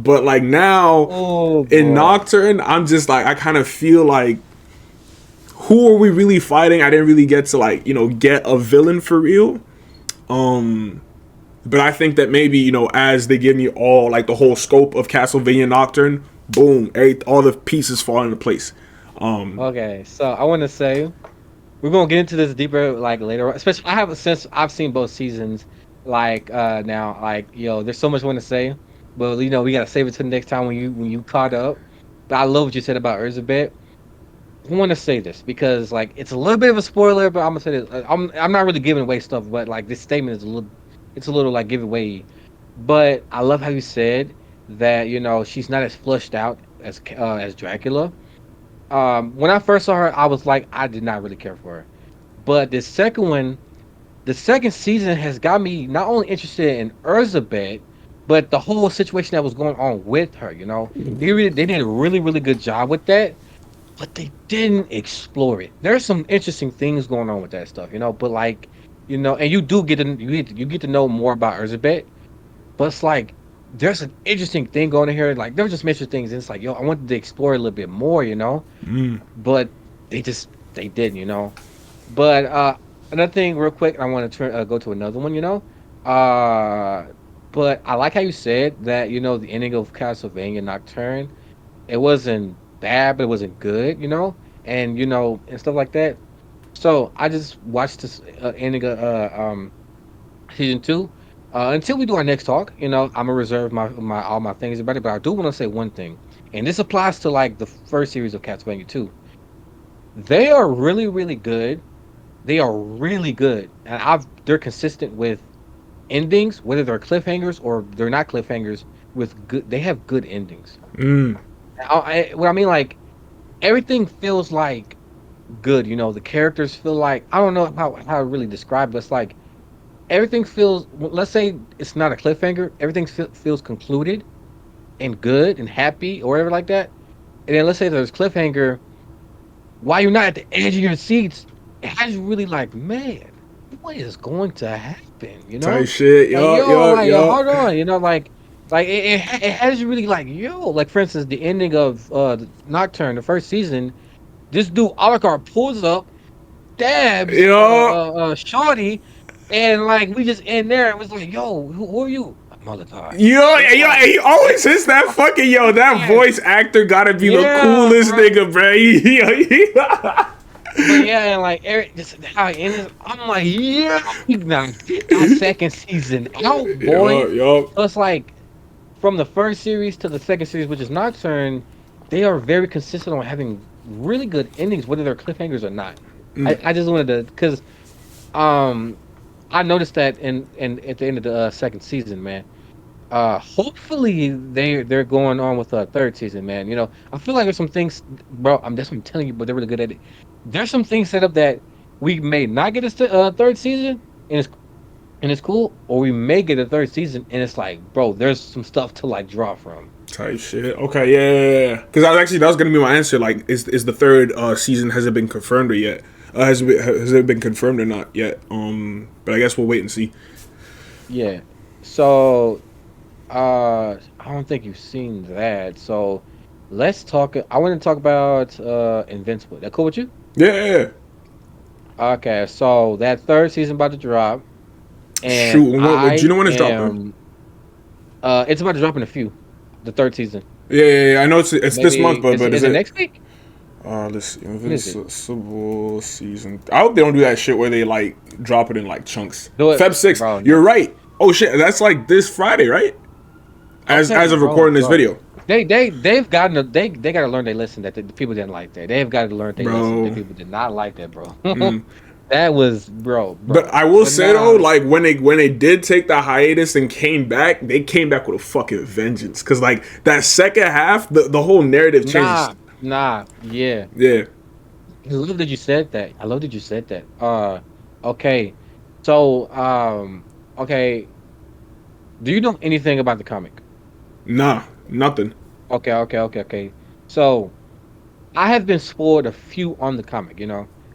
But, like, now Oh in boy. Nocturne, I'm just like, I kind of feel like, who are we really fighting? I didn't really get to, like, get a villain for real. But I think that maybe as they give me all like the whole scope of Castlevania Nocturne, boom, all the pieces fall into place. Okay, so I want to say we're gonna get into this deeper like later on. Especially I have a sense I've seen both seasons. Like now, like there's so much I want to say, but we gotta save it to the next time when you caught up. But I love what you said about Erzabet. I want to say this because like it's a little bit of a spoiler, but I'm gonna say this. I'm not really giving away stuff, but like this statement is a little like giveaway. But I love how you said that she's not as flushed out as Dracula. When I first saw her, I was like, I did not really care for her. But the second season has got me not only interested in Erzabet, but the whole situation that was going on with her. They did a really good job with that, but they didn't explore it. There's some interesting things going on with that stuff, But like, and you do you get to know more about Erzabet, but it's like there's an interesting thing going on here. Like there were just major things, and it's like, I wanted to explore it a little bit more. But they didn't. But another thing, real quick, I want to go to another one. Uh, but I like how you said that the ending of Castlevania Nocturne, it wasn't bad, but it wasn't good. And and stuff like that. So I just watched this ending of season two. Until we do our next talk, I'm gonna reserve my all my things about it. But I do want to say one thing, and this applies to like the first series of Castlevania too. They are really, really good. They are really good, and they're consistent with endings, whether they're cliffhangers or they're not cliffhangers. With good, they have good endings. Mm, What I mean, like everything feels like good. The characters feel like I don't know how to really describe, but it's like everything feels. Let's say it's not a cliffhanger. Everything feels concluded and good and happy or whatever like that. And then let's say there's cliffhanger while you're not at the edge of your seats. It has you really like, man, what is going to happen? type shit. Like Yup, yo, yup, like yo, yup. hold on, like it has you really like yo. Like for instance, the ending of the Nocturne, the first season. This dude Alucard pulls up, stabs Yup. Shorty, and like we just in there. It was like, yo, who are you? I'm Alucard. Yo, It's yo, like, he always hits that fucking yo. That man, voice actor gotta be the yeah, coolest bro. nigga, bro. But yeah, and like Eric, just how it ends. I'm like, yeah, now get that second season out, boy. Yup, yup. So it's like from the first series to the second series, which is Nocturne, they are very consistent on having really good endings, whether they're cliffhangers or not. I just wanted to because um I noticed that in at the end of the second season, man. Hopefully they're going on with a third season, man. I feel like there's some things, bro. That's what I'm telling you, but they're really good at it. There's some things set up that we may not get a third season, and it's cool, or we may get a third season, and it's like, bro, there's some stuff to like draw from. Type shit. Okay, yeah. Because that was gonna be my answer. Like, is the third season, has it been confirmed or yet? Has it been confirmed or not yet? But I guess we'll wait and see. Yeah. So I don't think you've seen that. So let's talk. I want to talk about Invincible. That cool with you? Yeah, yeah, yeah. Okay, so that third season about to drop, and Shoot, do you I know when it's dropping? am. It's about to drop in a few. The third season, Yeah, yeah, yeah. I know it's this month, maybe but is is it it? next week? Let's see, When is it? Invincible season. I hope they don't do that shit where they like drop it in like chunks. Do it, Feb 6th. bro. You're right. Oh shit, that's like this Friday, right? As Okay, of bro, recording this bro. video, They've gotten they got to learn they listen that the people didn't like that. They've got to learn they listen. The bro. people did not like that, bro. That was But bro. I will But say though, nah, like when they did take the hiatus and came back, they came back with a fucking vengeance. Cause like that second half, the whole narrative changes. yeah. Yeah. I love that you said that. I love that you said that. Okay. So, okay. Do you know anything about the comic? Nah, nothing. Okay. So, I have been spoiled a few on the comic,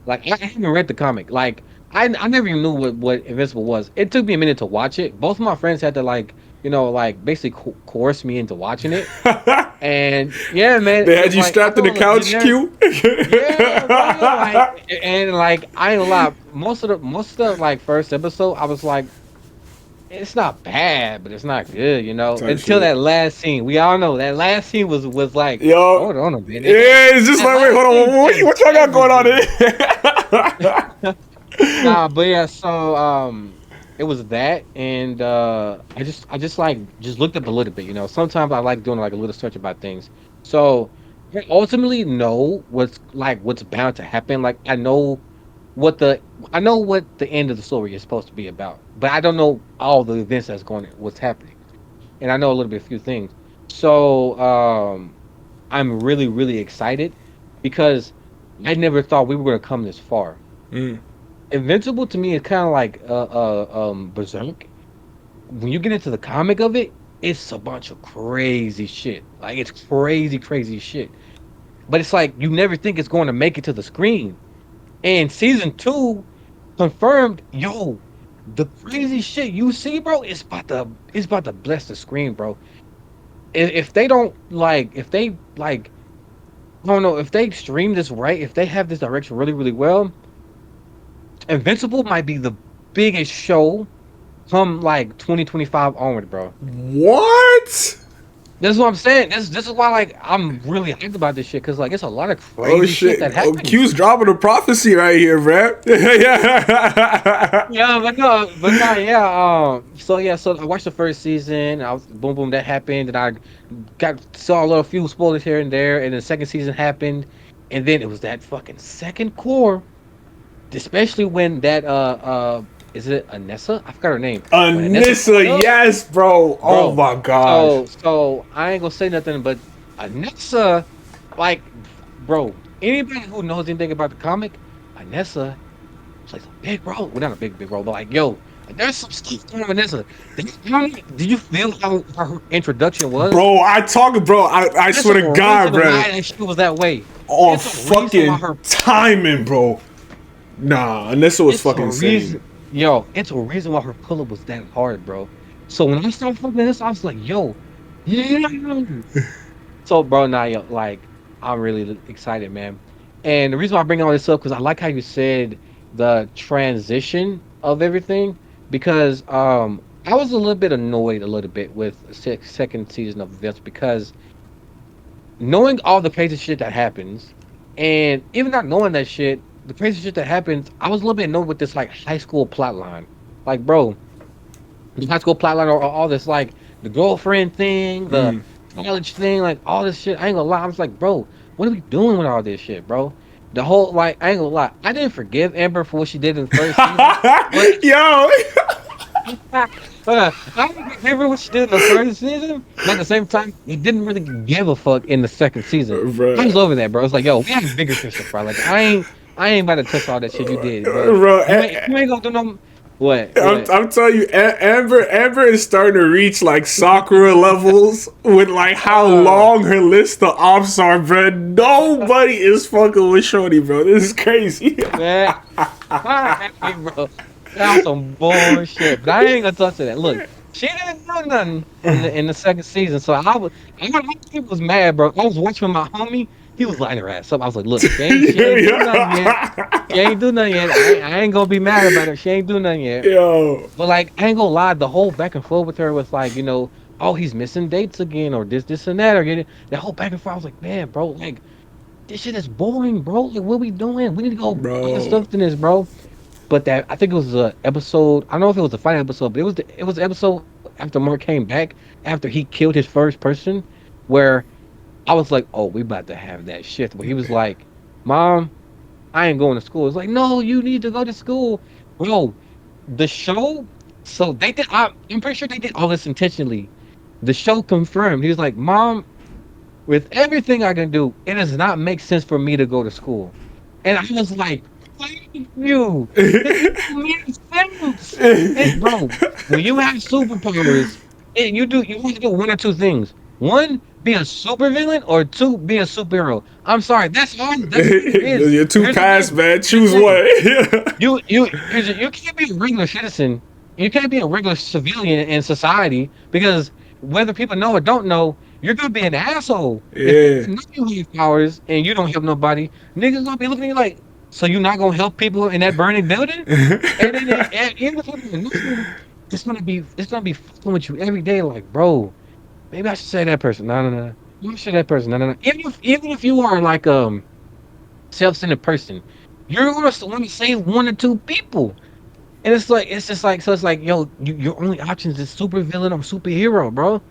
Like, I haven't read the comic. Like, I never even knew what Invincible was. It took me a minute to watch it. Both of my friends had to, like, like, basically coerce me into watching it. And, yeah, man, They had it's you like, I strapped to the told them couch, generic. Q. Yeah, bro. Like I ain't gonna lie, most of the like first episode, I was like, it's not bad, but it's not good, Type Until shit. that last scene. We all know that last scene was like, Yo. hold on a minute. Yeah, it's just That like, wait, hold last on. scene changed What y'all got going on everything. here? Nah, but yeah, so it was that, and I just like just looked up a little bit, Sometimes I like doing like a little search about things. So I ultimately know what's bound to happen. Like I know what the end of the story is supposed to be about, but I don't know all the events what's happening, and I know a little bit a few things. So I'm really really excited because I never thought we were going to come this far. Mm, Invincible to me is kind of like Berserk. When you get into the comic of it, it's a bunch of crazy shit. Like it's crazy, crazy shit. But it's like you never think it's going to make it to the screen. And season two confirmed, yo, the crazy shit you see, bro, it's about to bless the screen, bro. If they don't like, if they like, I don't know, if they stream this right, if they have this direction really, really well, Invincible might be the biggest show from like 2025 onward, bro. what? This is what I'm saying. This is why like I'm really hyped about this shit because like it's a lot of Oh crazy shit shit! that Oh, happens. Q's dropping a prophecy right here, bro. Yeah. Yeah, but no, yeah. So yeah, so I watched the first season. I was boom, boom, that happened, and I got saw a little few spoilers here and there, and the second season happened, and then it was that fucking second core, especially when that is it Anessa? I forgot her name. When Anessa Anissa, showed up, yes, bro. Oh bro. my gosh. So I ain't gonna say nothing, but Anessa, like, bro, anybody who knows anything about the comic, Anessa plays a big role. Well, not a big role, but like, yo, there's some stuff going on in this. Did you feel how her introduction was? Bro, I There's swear to a God, reason bro. why that shit was that way. On It's a reason why fucking her. timing, bro. Nah, Anissa was It's a fucking insane. reason, yo. It's a reason why her pull up was that hard, bro. So when I started fucking this, I was like, yo, yeah. So, bro, now, yo, like, I'm really excited, man. And the reason why I bring all this up because I like how you said the transition of everything. Because I was a little bit annoyed a little bit with the second season of this because knowing all the crazy shit that happens, and even not knowing that shit, the crazy shit that happens, I was a little bit annoyed with this like high school plot line. Like, bro, the high school plotline or all this like the girlfriend thing, the Mm. college thing, like all this shit. I ain't gonna lie. I was like, bro, what are we doing with all this shit, bro? The whole like I ain't gonna lie. I didn't forgive Amber for what she did in the first season, but Yo. I didn't forgive her what she did in the first season. But at the same time, he didn't really give a fuck in the second season. I was Bruh. over that, bro. It's like, yo, we have bigger fish to fry. Like I ain't about to touch all that shit you did, bro. Bro, You ain't gonna do no. I'm, What? I'm telling you, Amber is starting to reach like Sakura levels with like how Uh, long her list of ops are, bro. Nobody is fucking with Shorty, bro. This is crazy. Man, hey, bro, that was some bullshit. But I ain't gonna touch that. Look, she didn't do nothing in the second season, so I was mad, bro. I was watching my homie. He was lighting her ass up. I was like, look, she ain't do nothing yet. She ain't do nothing yet. I ain't gonna be mad about her. She ain't do nothing yet. Yo, But like, I ain't gonna lie, the whole back and forth with her was like, oh, he's missing dates again, or this and that, or getting that whole back and forth. I was like, man, bro, like this shit is boring, bro. Like, what we doing? We need to go other bro. stuff than this, bro. But that I think it was a episode. I don't know if it was the final episode, but it was the episode after Mark came back after he killed his first person, where I was like, oh, we about to have that shift where he was like, Mom, I ain't going to school. It's like, no, you need to go to school, bro. The show. So they did. I'm pretty sure they did all this intentionally. The show confirmed. He was like, Mom, with everything I can do, it does not make sense for me to go to school. And I was like, thank you. This don't make sense. It, bro, when you have superpowers, you have to do one or two things. One, be a supervillain, or two, be a superhero. I'm sorry, that's what it is. You're too Here's the past, thing. man. Here's Choose the thing. one. You can't be a regular citizen. You can't be a regular civilian in society because whether people know or don't know, you're gonna be an asshole. If Yeah. people know you have powers and you don't help nobody, niggas gonna be looking at you like, so you're not gonna help people in that burning building? And then even if people know you, it's gonna be fucking with you every day. Like, bro, maybe I should say that person. No, no, no. You should say that person. No, no, no. Even if you are like self-centered person, you're gonna want to save one or two people. And it's just like so it's like, yo, your only options is super villain or superhero, bro.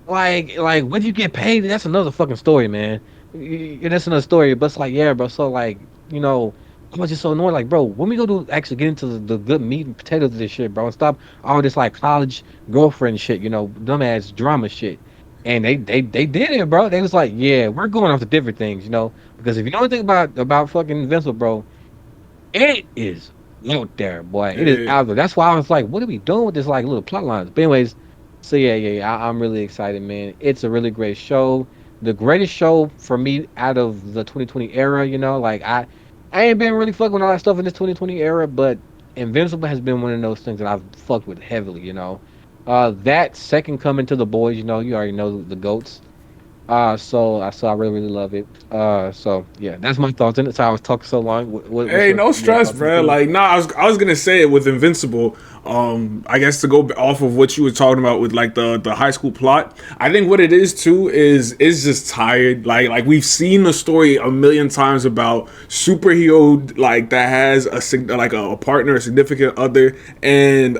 Like when you get paid, that's another fucking story, man. That's another story. But it's like, yeah, bro. So like, I was just so annoyed. Like, bro, when we go to actually get into the good meat and potatoes of this shit, bro, and stop all this like college girlfriend shit, dumbass drama shit. And they did it, bro. They was like, yeah, we're going off to different things, because if you know anything about fucking Invincible, bro, it is out there, boy. It is Yeah. out there. That's why I was like, what are we doing with this like little plot lines? But anyways, so yeah. I'm really excited, man. It's a really great show. The greatest show for me out of the 2020 era, like I ain't been really fucking with all that stuff in this 2020 era, but Invincible has been one of those things that I've fucked with heavily, that second coming to the boys, you already know the goats. So I really love it. So yeah, that's my thoughts on it. So I was talking so long. What's Hey, no your stress, thoughts on bro. it? Like, nah, I was gonna say it with Invincible. I guess to go off of what you were talking about with like the high school plot. I think what it is too is just tired. Like we've seen the story a million times about superhero like that has like a partner, a significant other, and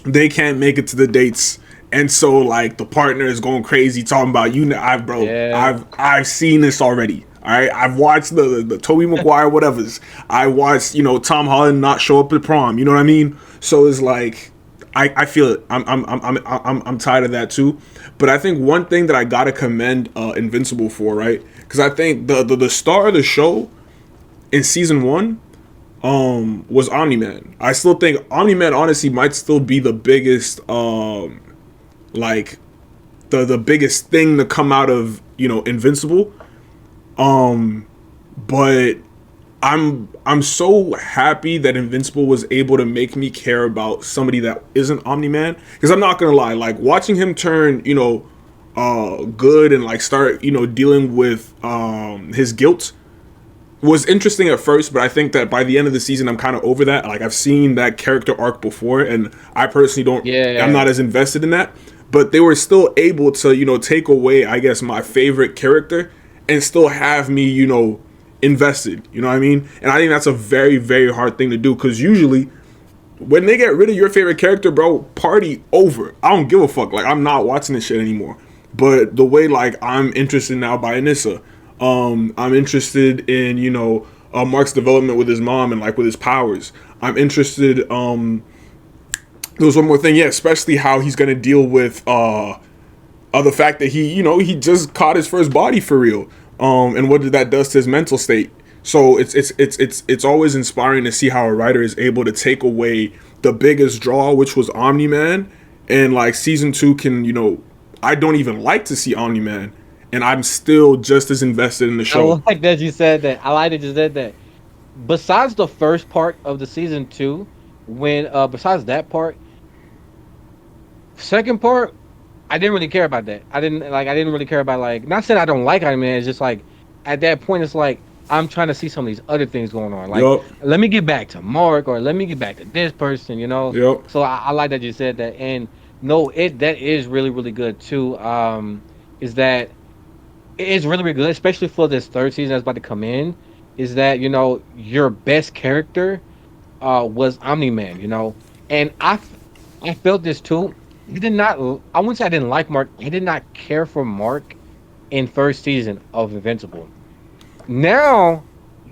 they can't make it to the dates. And so like the partner is going crazy talking about you know I bro Yeah. I've seen this already. All right, I've watched the Tobey Maguire whatever's. I watched Tom Holland not show up at prom. You know what I mean? So it's like I feel it. I'm tired of that too. But I think one thing that I gotta commend Invincible for, right? Because I think the star of the show in season one was Omni Man. I still think Omni Man honestly might still be the biggest like the biggest thing to come out of Invincible. But I'm so happy that Invincible was able to make me care about somebody that isn't Omni Man, because I'm not gonna lie, like watching him turn good and like start dealing with his guilt was interesting at first, but I think that by the end of the season, I'm kind of over that. Like I've seen that character arc before, and I personally don't. I'm Yeah. not as invested in that. But they were still able to, take away, I guess, my favorite character, and still have me, invested. You know what I mean? And I think that's a very, very hard thing to do, because usually when they get rid of your favorite character, bro, party over. I don't give a fuck. Like I'm not watching this shit anymore. But the way like I'm interested now by Anissa, I'm interested in Mark's development with his mom and like with his powers. I'm interested. There was one more thing, yeah, especially how he's gonna deal with the fact that he just caught his first body for real, and what that does to his mental state. So it's always inspiring to see how a writer is able to take away the biggest draw, which was Omni Man, and like season two can I don't even like to see Omni Man, and I'm still just as invested in the I show. like that you said that. I like that you said that. Besides the first part of the season two, when besides that part, second part, I didn't really care about that. I didn't really care about like not saying I don't like anime. It's just like at that point it's like I'm trying to see some of these other things going on. Like Yup, let me get back to Mark or let me get back to this person. yup. So I like that you said that. And no, it that is really really good too. Is that it's really really good, especially for this third season that's about to come in. Is that your best character was Omni Man. And I felt this too. I did not. I wouldn't say I didn't like Mark. I did not care for Mark in first season of Invincible. Now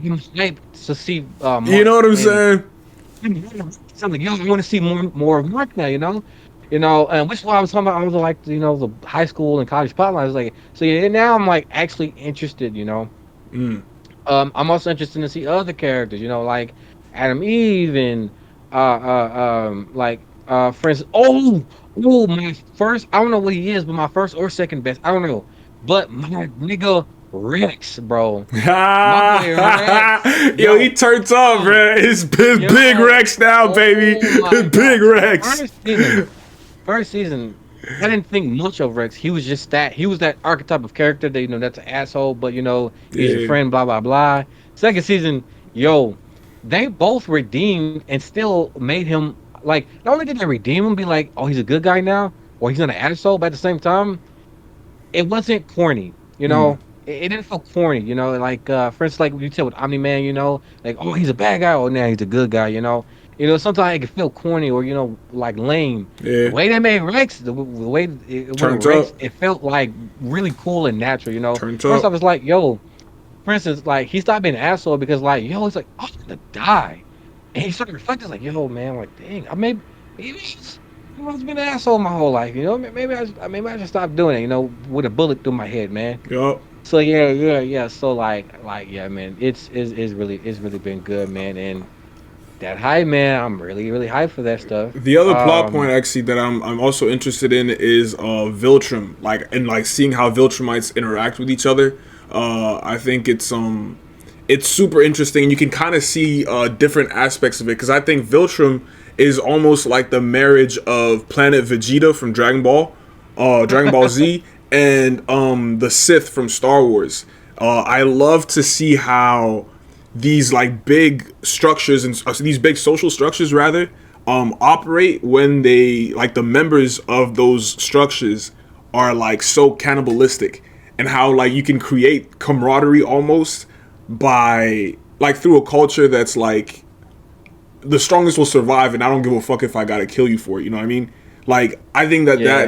I'm hyped to see You Mark know what I'm in saying? something. Yo, I want to see more of Mark now. And which is why I was talking about. I was like, the high school and college plotline. I was like, so yeah. Now I'm like actually interested. Mm. I'm also interested to see other characters. Like Adam Eve and for instance, my first. I don't know what he is, but my first or second best. I don't know. But my nigga Rex, bro. My boy Rex. Yo, he Yo, turns up, yo, man. His big yo. Rex now, baby. Oh my His big god. Rex. First season, I didn't think much of Rex. He was just that. He was that archetype of character that that's an asshole, but he's your Yeah. friend. Blah blah blah. Second season, yo, they both redeemed and still made him like. Not only did they redeem him, be like, oh, he's a good guy now, or he's not an asshole, but at the same time, it wasn't corny. Mm. It didn't feel corny. Like for instance, like you said with Omni Man. Like oh, he's a bad guy, or now he's a good guy. Sometimes it can feel corny or like lame. The Yeah. way they made Rex, the way it went with Turns Rex, up. it felt like really cool and natural. Turns First up. off, it's like yo, for instance, like he stopped being an asshole because like yo, he's like I'm gonna die, and he started reflecting like yo, man, like dang, I must been an asshole my whole life. Maybe I just stop doing it. With a bullet through my head, man. Yup. So yeah, yeah, yeah. So like yeah, man. It's really been good, man. And that hype, man. I'm really really hyped for that stuff. The other plot point actually that I'm also interested in is Viltrum, like and like seeing how Viltrumites interact with each other. I think it's super interesting. You can kind of see different aspects of it, because I think Viltrum is almost like the marriage of Planet Vegeta from Dragon Ball Z, and the Sith from Star Wars. I love to see how these like big structures and these big social structures rather operate when they like the members of those structures are like so cannibalistic, and how like you can create camaraderie almost by like through a culture that's like the strongest will survive, and I don't give a fuck if I gotta kill you for it. You know what I mean? Like I think that Yeah.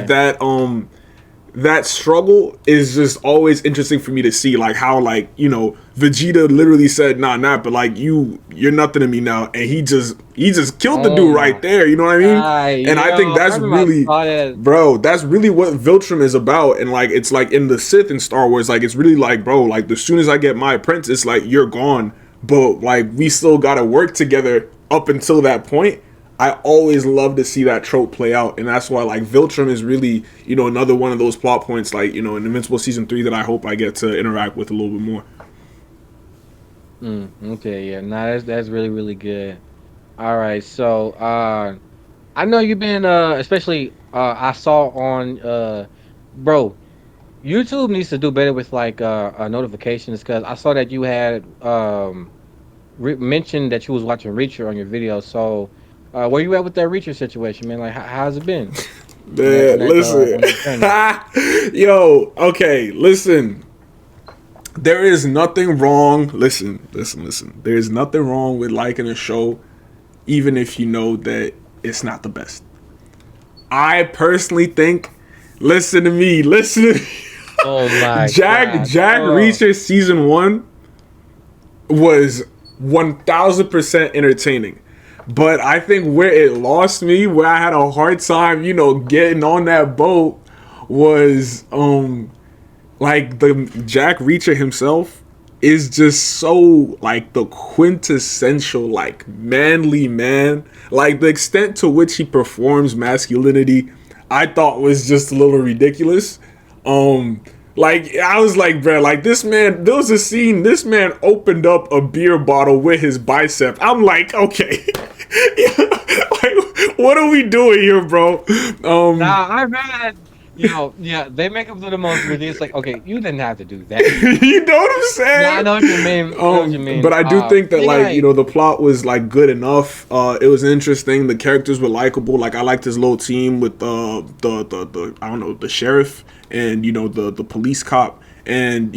that struggle is just always interesting for me to see, like how like Vegeta literally said nah, but like you're nothing to me now, and he just killed the Oh dude my right there. You know what I mean? god, And I think yo, I that's remember I really, saw that. bro, that's really what Viltrum is about. And like it's like in the Sith in Star Wars, like it's really like, bro, like as soon as I get my apprentice, like you're gone, but like we still gotta work together up until that point. I always love to see that trope play out, and that's why like Viltrum is really another one of those plot points like in Invincible season 3 that I hope I get to interact with a little bit more. Okay, yeah, nah, that's really really good. All right, so I know you've been especially I saw on bro, YouTube needs to do better with like notifications because I saw that you had mentioned that you was watching Reacher on your video. So where you at with that Reacher situation, man? Like how's it been Man, listen, on that journey? yo, okay, listen. There is nothing wrong. Listen. There is nothing wrong with liking a show, even if you know that it's not the best. I personally think. Listen to me. Listen to me. Oh my god. Jack Oh. Reacher season 1 was 1000% entertaining. But I think where it lost me, where I had a hard time, getting on that boat, was like the Jack Reacher himself is just so like the quintessential like manly man. Like the extent to which he performs masculinity, I thought was just a little ridiculous. Like I was like, bro, like this man. There was a scene. This man opened up a beer bottle with his bicep. I'm like, okay, like what are we doing here, bro? Nah, I read. Yeah, they make up for the most ridiculous. Like, okay, you didn't have to do that. You know what I'm Yeah, I saying? know what you mean. I know what you mean. But I do think that They like like, the plot was like good enough. It was interesting. The characters were likable. Like I liked his little team with the I don't know, the sheriff and the police cop, and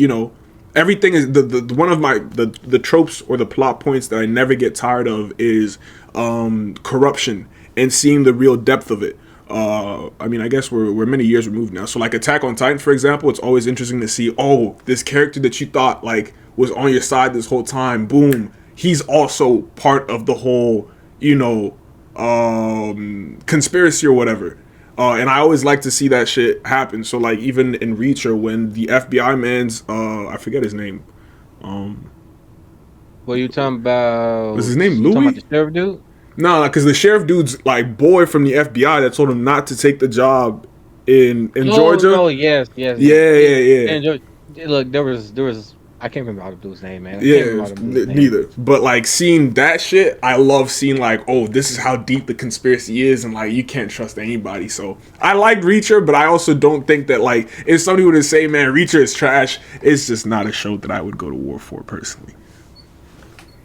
everything is the one of my the tropes or the plot points that I never get tired of is corruption and seeing the real depth of it. I mean, I guess we're many years removed now. So, like Attack on Titan, for example, it's always interesting to see. Oh, this character that you thought like was on your side this whole time, boom, he's also part of the whole, conspiracy or whatever. And I always like to see that shit happen. So, like even in Reacher, when the FBI man's, I forget his name. what you talking Was about? his name You talking about Louis? the sheriff dude? No, because the sheriff dude's like boy from the FBI that told him not to take the job in Oh Georgia. no, yes. Yeah, yeah, yeah, And look, there was I can't remember all the dude's name, man. I can't remember yeah. all the dude's name. Neither, but like seeing that shit, I love seeing like, oh, this is how deep the conspiracy is, and like you can't trust anybody. So I like Reacher, but I also don't think that like if somebody were to say, man, Reacher is trash, it's just not a show that I would go to war for personally.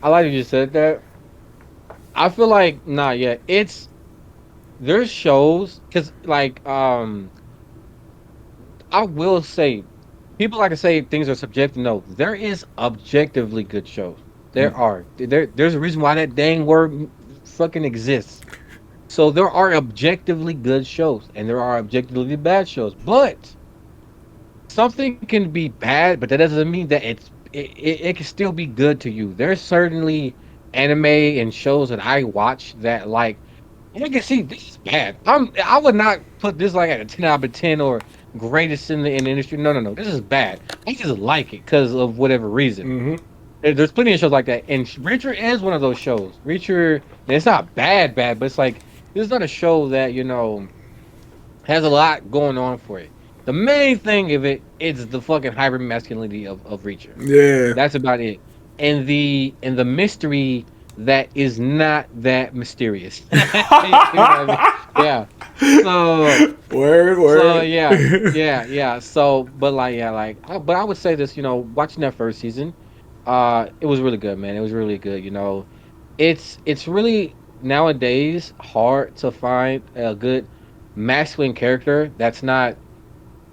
I like you just said that. I feel like nah, yeah, there's shows because like I will say people like to say things are subjective. No, there is objectively good shows. There's a reason why that dang word fucking exists. So there are objectively good shows and there are objectively bad shows. But something can be bad, but that doesn't mean that it can still be good to you. There's certainly anime and shows that I watch that like you can see this is bad. I would not put this like at a 10 out of 10 or greatest in the industry. No. This is bad. I just like it because of whatever reason. There's plenty of shows like that, and Reacher is one of those shows. Reacher, and it's not bad, but it's like this is not a show that has a lot going on for it. The main thing of it is the fucking hyper masculinity of Reacher. Yeah. That's about it. And the mystery that is not that mysterious. You know what I mean? Yeah. So Word, so word. yeah, yeah. So, but like, yeah, like, but I would say this, watching that first season, it was really good, man. It was really good. It's really nowadays hard to find a good masculine character that's not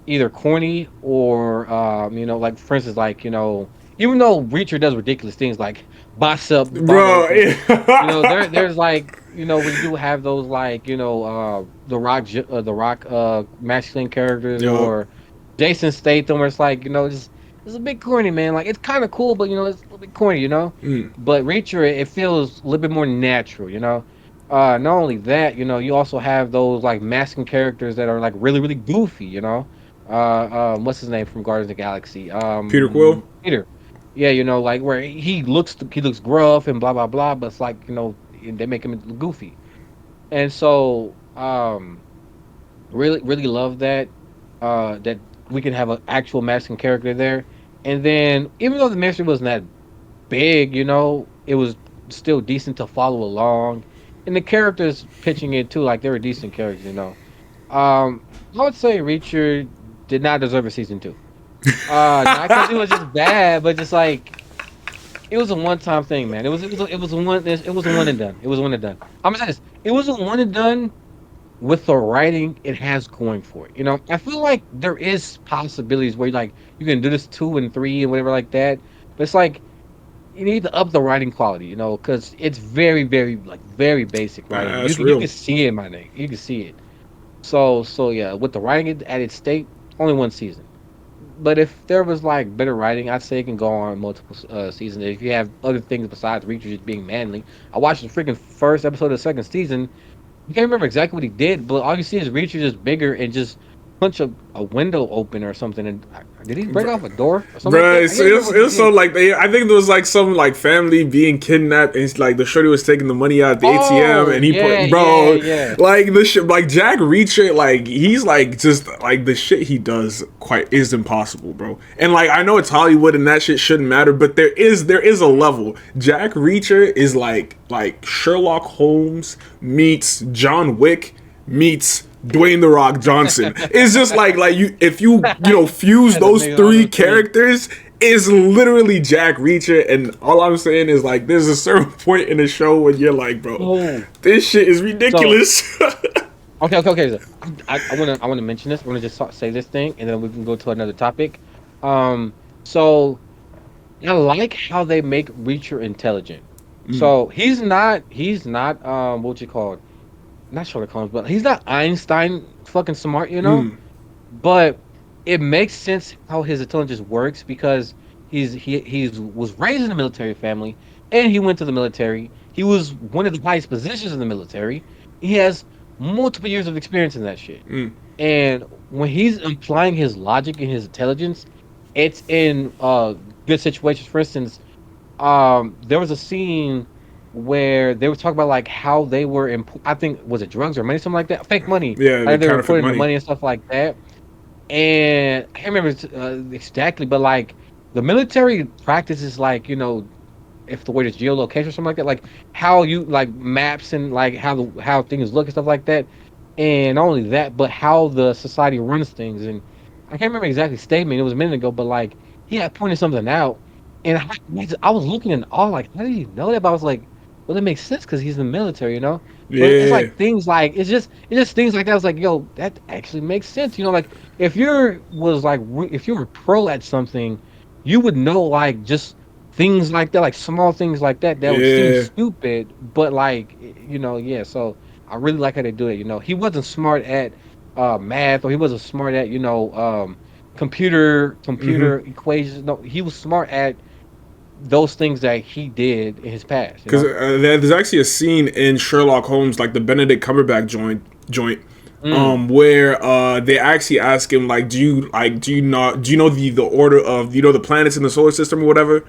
either corny or like for instance, like, even though Reacher does ridiculous things like box up the bottle Bro, opener, yeah. there's like, we do have those like, the Rock masculine characters, Yo. or Jason Statham, where it's like, just it's a bit corny, man. Like, it's kind of cool, but it's a little bit corny. Mm. But Reacher, it feels a little bit more natural. Not only that, you also have those like masculine characters that are like really, really goofy. What's his name from Guardians of the Galaxy? Peter Quill. Peter. Yeah, like where he looks gruff and blah blah blah, but it's like, they make him look goofy. And so really really love that we can have an actual masculine character there. And then even though the mystery wasn't that big, it was still decent to follow along. And the characters pitching it too, like they were decent characters. I would say Reacher did not deserve a season two. Not because it was just bad, but just like it was a one time thing, man. It was a one and done. It was a one and done. I'm gonna say this. It was a one and done with the writing it has going for it. I feel like there is possibilities where like you can do this two and three and whatever like that. But it's like you need to up the writing quality, because it's very, very like very basic writing. You That's can you real. can see it, my name. You can see it. So yeah, with the writing at its state, only one season. But if there was like better writing, I'd say it can go on multiple seasons. If you have other things besides Reacher just being manly, I watched the freaking first episode of the second season. I can't remember exactly what he did, but all you see is Reacher just bigger and just punch a window open or something. And did he break off a door or something like Bruh, that? I it's, can't remember it's, what he it's so did. like I think there was like some like family being kidnapped, and it's like the shorty was taking the money out of the ATM, Oh and he yeah, put, yeah, bro, yeah. like the shit, like Jack Reacher, like he's like just like the shit he does quite is impossible, bro. And like I know it's Hollywood and that shit shouldn't matter, but there is a level. Jack Reacher is like Sherlock Holmes meets John Wick meets Dwayne the Rock Johnson. It's just like you if you fuse Had to those make all three those things. characters is literally Jack Reacher, and all I'm saying is like there's a certain point in the show when you're like, bro, Oh, this shit is so ridiculous. okay, okay, okay. So I wanna mention this. I wanna just say this thing, and then we can go to another topic. So I like how they make Reacher intelligent. So he's not what you call, not Sherlock Holmes, but he's not Einstein fucking smart. But it makes sense how his intelligence works because he's was raised in a military family and he went to the military. He was one of the highest positions in the military. He has multiple years of experience in that shit. And when he's applying his logic and his intelligence, it's in good situations. For instance, there was a scene where they were talking about like how they were I think was it drugs or money, something like that, fake money. Yeah, the Like they were counterfeit importing the money. money and stuff like that. And I can't remember exactly, but like the military practices, like, if the word is geolocation or something like that, like how you like maps and like how things look and stuff like that. And not only that, but how the society runs things. And I can't remember exactly statement. It was a minute ago, but like he had pointed something out, and I was looking in awe, like, how did he know that? But I was like, well, that makes sense because he's in the military. But it's Yeah, like things like it's just things like that. I was like, yo, that actually makes sense. Like if if you were pro at something, you would know like just things like that, like small things like that would seem yeah. stupid, but like yeah. So I really like how they do it. He wasn't smart at math, or he wasn't smart at computer equations. No, he was smart at those things that he did in his past. Because there's actually a scene in Sherlock Holmes, like the Benedict Cumberbatch joint, Mm. where they actually ask him like, do you know the order of the planets in the solar system or whatever?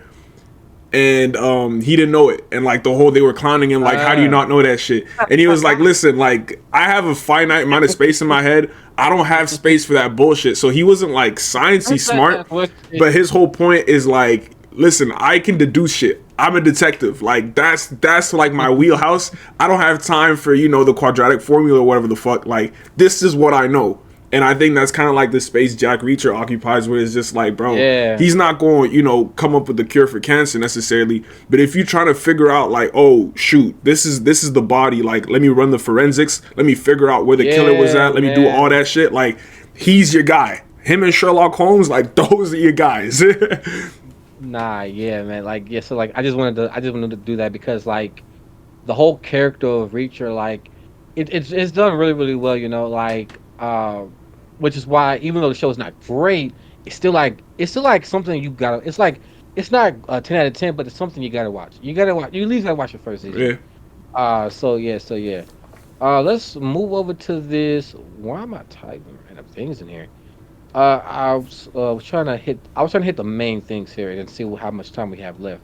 And he didn't know it, and like they were clowning him like, how do you Ah. not know that shit? And he was like, listen, like I have a finite amount of space in my head. I don't have space for that bullshit. So he wasn't like sciencey smart, What? but his whole point is like listen, I can deduce shit. I'm a detective. Like that's like my wheelhouse. I don't have time for the quadratic formula or whatever the fuck. Like this is what I know. And I think that's kind of like the space Jack Reacher occupies, where it's just like, bro, Yeah, he's not going, come up with the cure for cancer necessarily. But if you're trying to figure out, like, oh shoot, this is the body. Like, let me run the forensics. Let me figure out where the killer was yeah, at. Let me do all man. that shit. Like, he's your guy. Him and Sherlock Holmes, like, those are your guys. Nah, yeah, man. Like, yeah. So, like, I just wanted to do that because, like, the whole character of Reacher, like, it's done really, really well. Like, which is why even though the show is not great, it's still like something you gotta. It's like it's not a 10 out of 10, but it's something you gotta watch. You gotta watch. You at least gotta watch the first season. Yeah. So yeah. Let's move over to this. Why am I typing random things in here? I was trying to hit the main things here and see how much time we have left.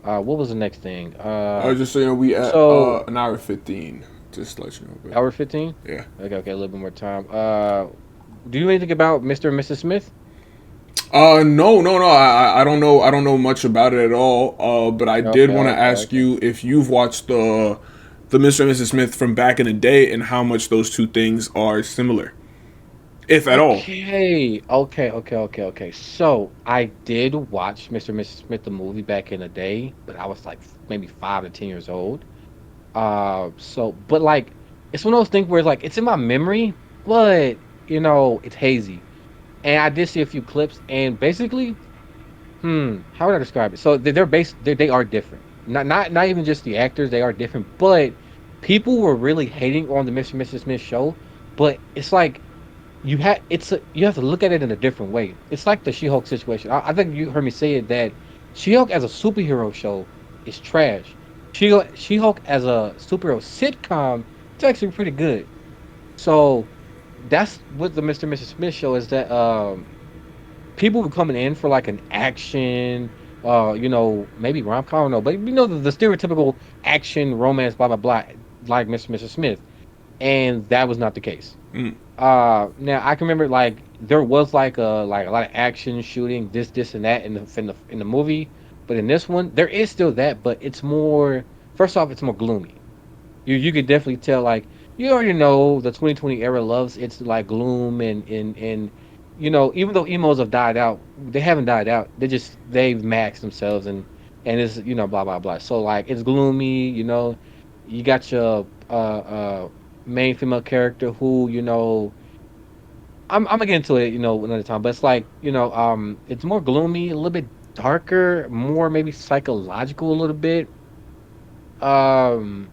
What was the next thing? I was just saying we at So an hour 15. Just to let you know, but hour 15. yeah. Okay, a little bit more time. Do you know anything about Mr. and Mrs. Smith? No, no, no. I don't know. I don't know much about it at all. But I did Okay, want to okay, ask okay. you if you've watched the Mr. and Mrs. Smith from back in the day, and how much those two things are similar, if at all. Okay. So I did watch Mr. and Mrs. Smith the movie back in the day, but I was like maybe 5 to 10 years old. But like, it's one of those things where it's like it's in my memory, but it's hazy. And I did see a few clips, and basically, how would I describe it? So they are different. Not even just the actors, they are different. But people were really hating on the Mr. and Mrs. Smith show. But it's like you have to look at it in a different way. It's like the She-Hulk situation. I think you heard me say it that She-Hulk as a superhero show is trash. She-Hulk as a superhero sitcom, it's actually pretty good. So that's what the Mr. and Mrs. Smith show is that people were coming in for like an action, maybe rom com, I don't know, but the stereotypical action romance, blah blah blah, like Mr. and Mrs. Smith, and that was not the case. Mm. Now I can remember like there was like a lot of action, shooting, this and that in the movie, but in this one there is still that, but it's more. First off, it's more gloomy. You could definitely tell like you already know the 2020 era loves its like gloom and even though emos have died out, they haven't died out. They've maxed themselves and it's blah blah blah. So like it's gloomy. You got your main female character who I'm gonna get into it another time, but it's like it's more gloomy, a little bit darker, more maybe psychological a little bit. Um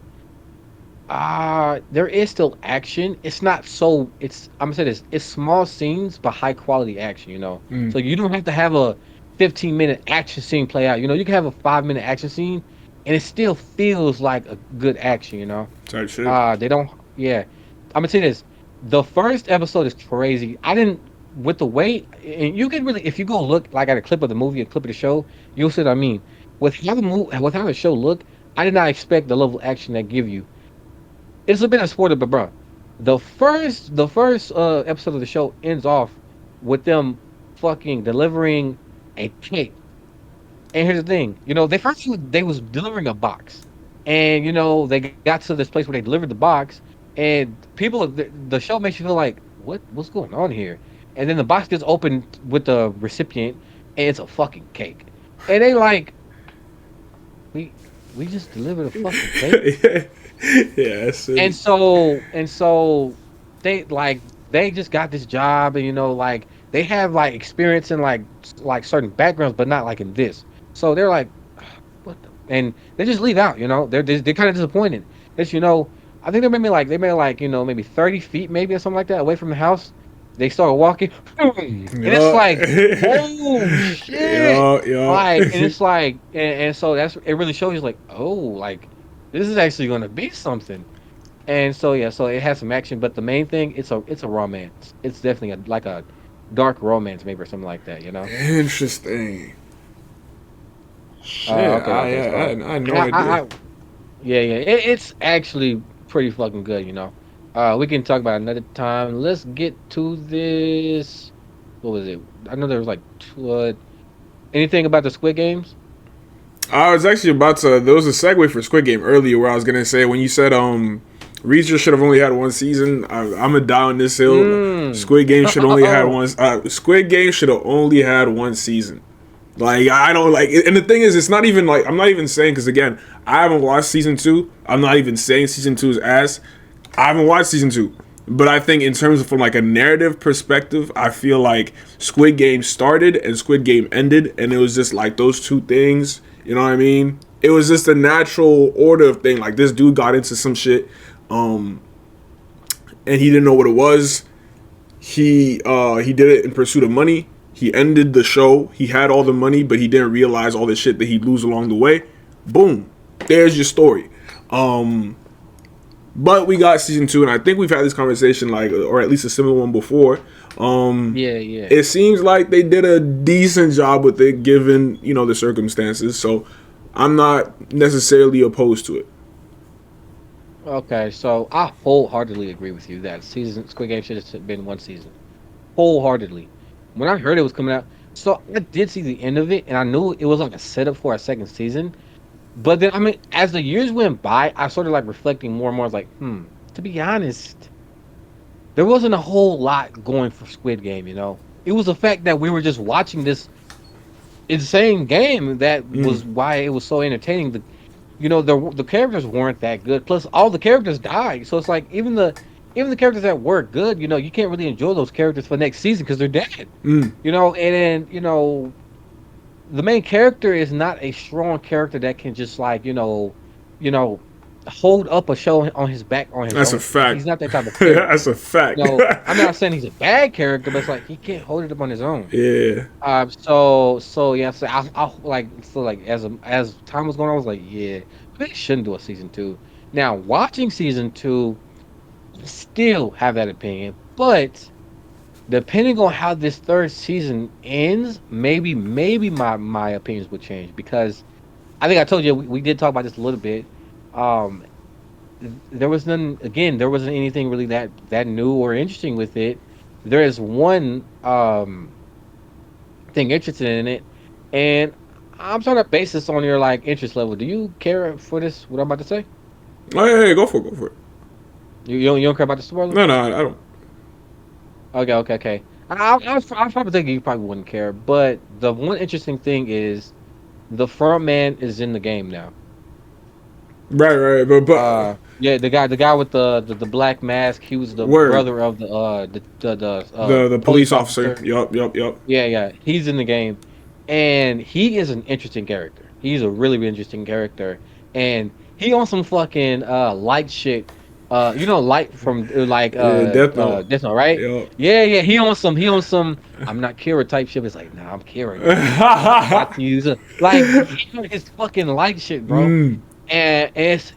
there is still action. It's not so I'm gonna say this, it's small scenes but high quality action. Mm. So you don't have to have a 15-minute action scene play out. You can have a 5-minute action scene and it still feels like a good action. Type shit. They don't yeah. I'm gonna say this. The first episode is crazy. I didn't with the weight and you can really if you go look like at a clip of the movie, a clip of the show, you'll see what I mean. With how the show look, I did not expect the level of action they give you. It's a bit of spoiler, but bro, the first episode of the show ends off with them fucking delivering a cake. And here's the thing, they was delivering a box, and they got to this place where they delivered the box, and the show makes you feel like what's going on here, and then the box gets opened with the recipient, and it's a fucking cake, and they like we we just delivered a fucking cake. Yeah. Yeah, that's And it. so they just got this job and like they have like experience in like certain backgrounds but not like in this. So they're like what the and they just leave out, they're kind of disappointed. It's I think they made like maybe 30 feet maybe or something like that away from the house. They started walking and it's Yeah. like oh shit, Yeah, yeah. like and it's like and so that's it really shows you like oh like this is actually going to be something. And so yeah, so it has some action, but the main thing it's a romance. It's definitely like a dark romance maybe or something like that. Interesting. Shit, Okay, okay. So I had no and idea. yeah, it's actually pretty fucking good. We can talk about it another time. Let's get to this. What was it? I know there was like two, anything about the Squid Games? I was actually about to. There was a segue for Squid Game earlier where I was gonna say when you said Reacher should have only had one season. I'm gonna die on this hill. Mm. Squid Game should only had Oh, one. Squid Game should have only had one season. Like I don't like, and the thing is, it's not even like I'm not even saying because again, I haven't watched season two. I'm not even saying season two is ass. I haven't watched season two, but I think in terms of from like a narrative perspective, I feel like Squid Game started and Squid Game ended, and it was just like those two things. You know what I mean? It was just a natural order of thing. Like this dude got into some shit, and he didn't know what it was. He did it in pursuit of money. He ended the show. He had all the money, but he didn't realize all the shit that he'd lose along the way. Boom. There's your story. But we got season two, and I think we've had this conversation, like, or at least a similar one before. yeah, yeah. It seems like they did a decent job with it, given the circumstances. So I'm not necessarily opposed to it. Okay, so I wholeheartedly agree with you that season Squid Game should have been one season. Wholeheartedly. When I heard it was coming out, so I did see the end of it, and I knew it was like a setup for a second season. But then, I mean, as the years went by, I started like reflecting more and more. I was like, to be honest, there wasn't a whole lot going for Squid Game. It was the fact that we were just watching this insane game that was Mm, why it was so entertaining. The characters weren't that good. Plus, all the characters died. So it's like even the characters that were good, you can't really enjoy those characters for next season because they're dead. mm. And then the main character is not a strong character that can just like you know hold up a show on his back on his That's a own. He's fact. not that type of character. That's a fact. I'm not saying he's a bad character, but it's like he can't hold it up on his own. Yeah. So yeah, so like as time was going on, I was like, yeah, they shouldn't do a season two. Now watching season two, I still have that opinion, but depending on how this third season ends, maybe my opinions would change because I think I told you we did talk about this a little bit. Um, there was none again. There wasn't anything really that new or interesting with it. There is one thing interested in it, and I'm trying to base this on your like interest level. Do you care for this? What I'm about to say? Oh yeah, yeah, go for it. Go for it. You don't care about the spoiler? No, no, I don't. Okay, okay, okay. I was probably thinking you probably wouldn't care, but the one interesting thing is the front man is in the game now. Right, right, but Yeah, the guy with the black mask. He was the word. brother of the The police police officer. officer. Yup, yup, yup. Yeah, yeah, he's in the game, and he is an interesting character. He's a really, really interesting character, and he on some fucking light shit. Light from like Yeah, Death Note. Death Note, right? Yup. Yeah, yeah. He on some. I'm not Kira type shit. It's like, nah, I'm Kira. I'm about to use it. Like he on his fucking light shit, bro. Mm. And it's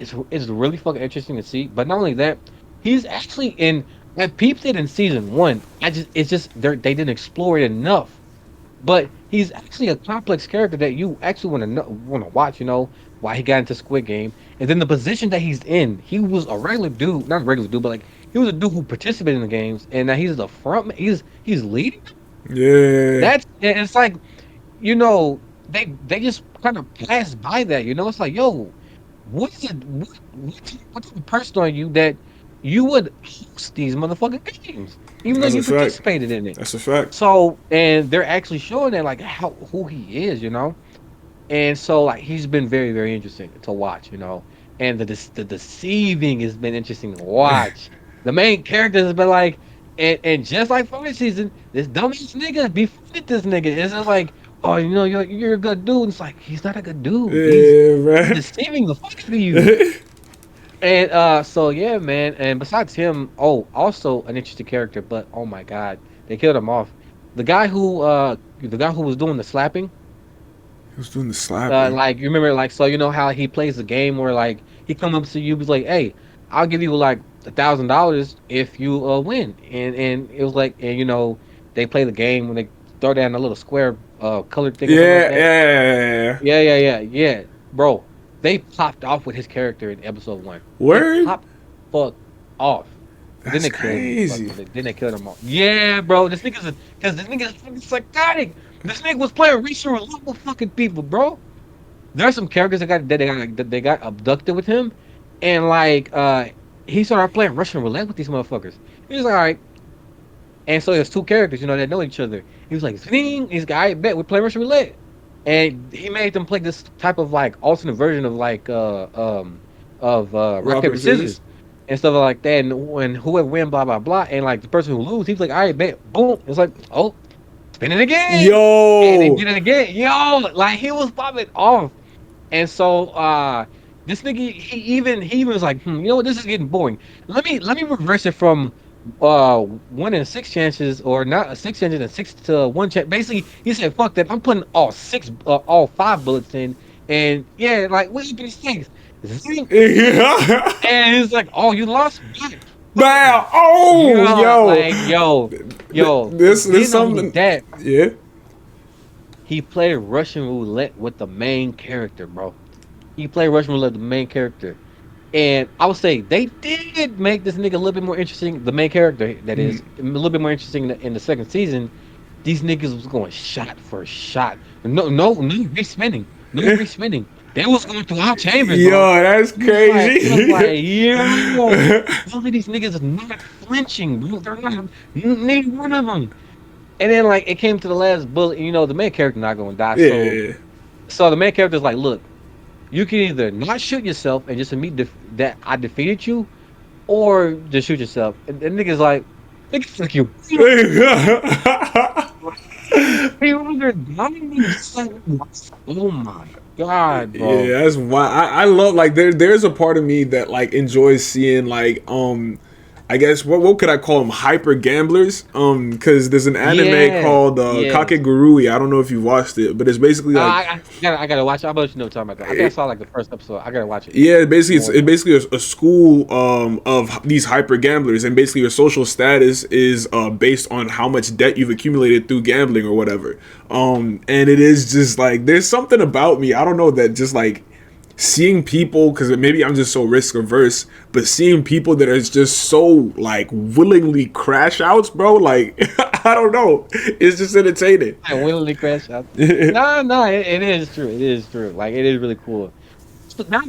really fucking interesting to see. But not only that, he's actually in. I peeped it in season one. It's just they didn't explore it enough. But he's actually a complex character that you actually want to watch. Why he got into Squid Game, and then the position that he's in. He was a regular dude, not a regular dude, but like he was a dude who participated in the games, and now he's the front. He's leading. Yeah. And it's like they just kind of pass by that. It's like, yo, what is it? What's the person on you that you would host these motherfucking games, even though That's a you fact. participated in it? That's a fact. So, and they're actually showing that like who he is. And so like he's been very, very interesting to watch. And the deceiving has been interesting to watch. The main character has been like, and just like first season, this dumbass nigga befriended this nigga. It's just like, oh, you're a good dude. It's like he's not a good dude. Yeah, He's right. deceiving the fuck out of you. And so yeah, man. And besides him, oh, also an interesting character, but oh my god, they killed him off. The guy who was doing the slapping, Who's doing the slapping? like you remember, like so how he plays the game where like he come up to you, he's like, hey, I'll give you like $1,000 if you win, and it was like, and they play the game when they throw down a little square colored thing or something like Yeah, that. yeah. Yeah, yeah, yeah, yeah, bro. They popped off with his character in episode one. They Word? popped fuck off. Then That's they killed him. crazy. Then they killed him all. Yeah, bro. Because this nigga's fucking psychotic. This nigga was playing Reacher with local fucking people, bro. There are some characters that they got abducted with him, and like he started playing Russian roulette with these motherfuckers. He was like, all right, and so there's two characters, that know each other. He was like, "Zing!" He's like, "I bet we play Russian roulette," and he made them play this type of like alternate version of like rock Rock paper paper scissors scissors. and stuff like that. And when whoever win, blah blah blah, and like the person who lose, he's like, "I bet," boom. It's like, "Oh, spin it again," and they Yo. did it again. Yo, like he was popping off. And so this nigga he even was like, you know what, this is getting boring. Let me reverse it from 1 in 6 chances, or not a 6 chances and 6 to 1 chance. Basically, he said, fuck that. I'm putting all 5 bullets in, and yeah, like what you these things? Zing. And he's like, oh, you lost? Yeah, fuck Bam! you. Oh, Yeah, yo. like yo. This Then not only something. that, Yeah. he played Russian roulette with the main character, bro. He played Russian roulette with the main character. And I would say they did make this nigga a little bit more interesting. The main character, that is, a little bit more interesting in the second season. These niggas was going shot for shot. No re-spinning. No re-spinning. They was going through our chambers, bro. Yo, that's It was like, crazy. yo, both of these niggas is not flinching, bro. They're not, neither one of them. And then like it came to the last bullet, the main character not gonna die. So Yeah. so the main character's like, look, you can either not shoot yourself and just admit that I defeated you, or just shoot yourself. And niggas like, nigga, fuck you. He rather die than say, oh my god, bro. Yeah, that's why I love, like, there's a part of me that like enjoys seeing, like, I guess what could I call them, hyper gamblers, because there's an anime Yeah, called yes. Kakegurui. I don't know if you watched it, but it's basically like, I gotta watch it. I'll let you know what I'm talking about. I think I saw like the first episode. I gotta watch it. yeah, basically it's More. it basically a school of these hyper gamblers, and basically your social status is based on how much debt you've accumulated through gambling or whatever. And it is just like, there's something about me, I don't know, that just like seeing people, because maybe I'm just so risk averse, but seeing people that are just so like willingly crash outs, bro, like I don't know, it's just entertaining. I willingly crash out. No, it is true. It is true. Like it is really cool. So that's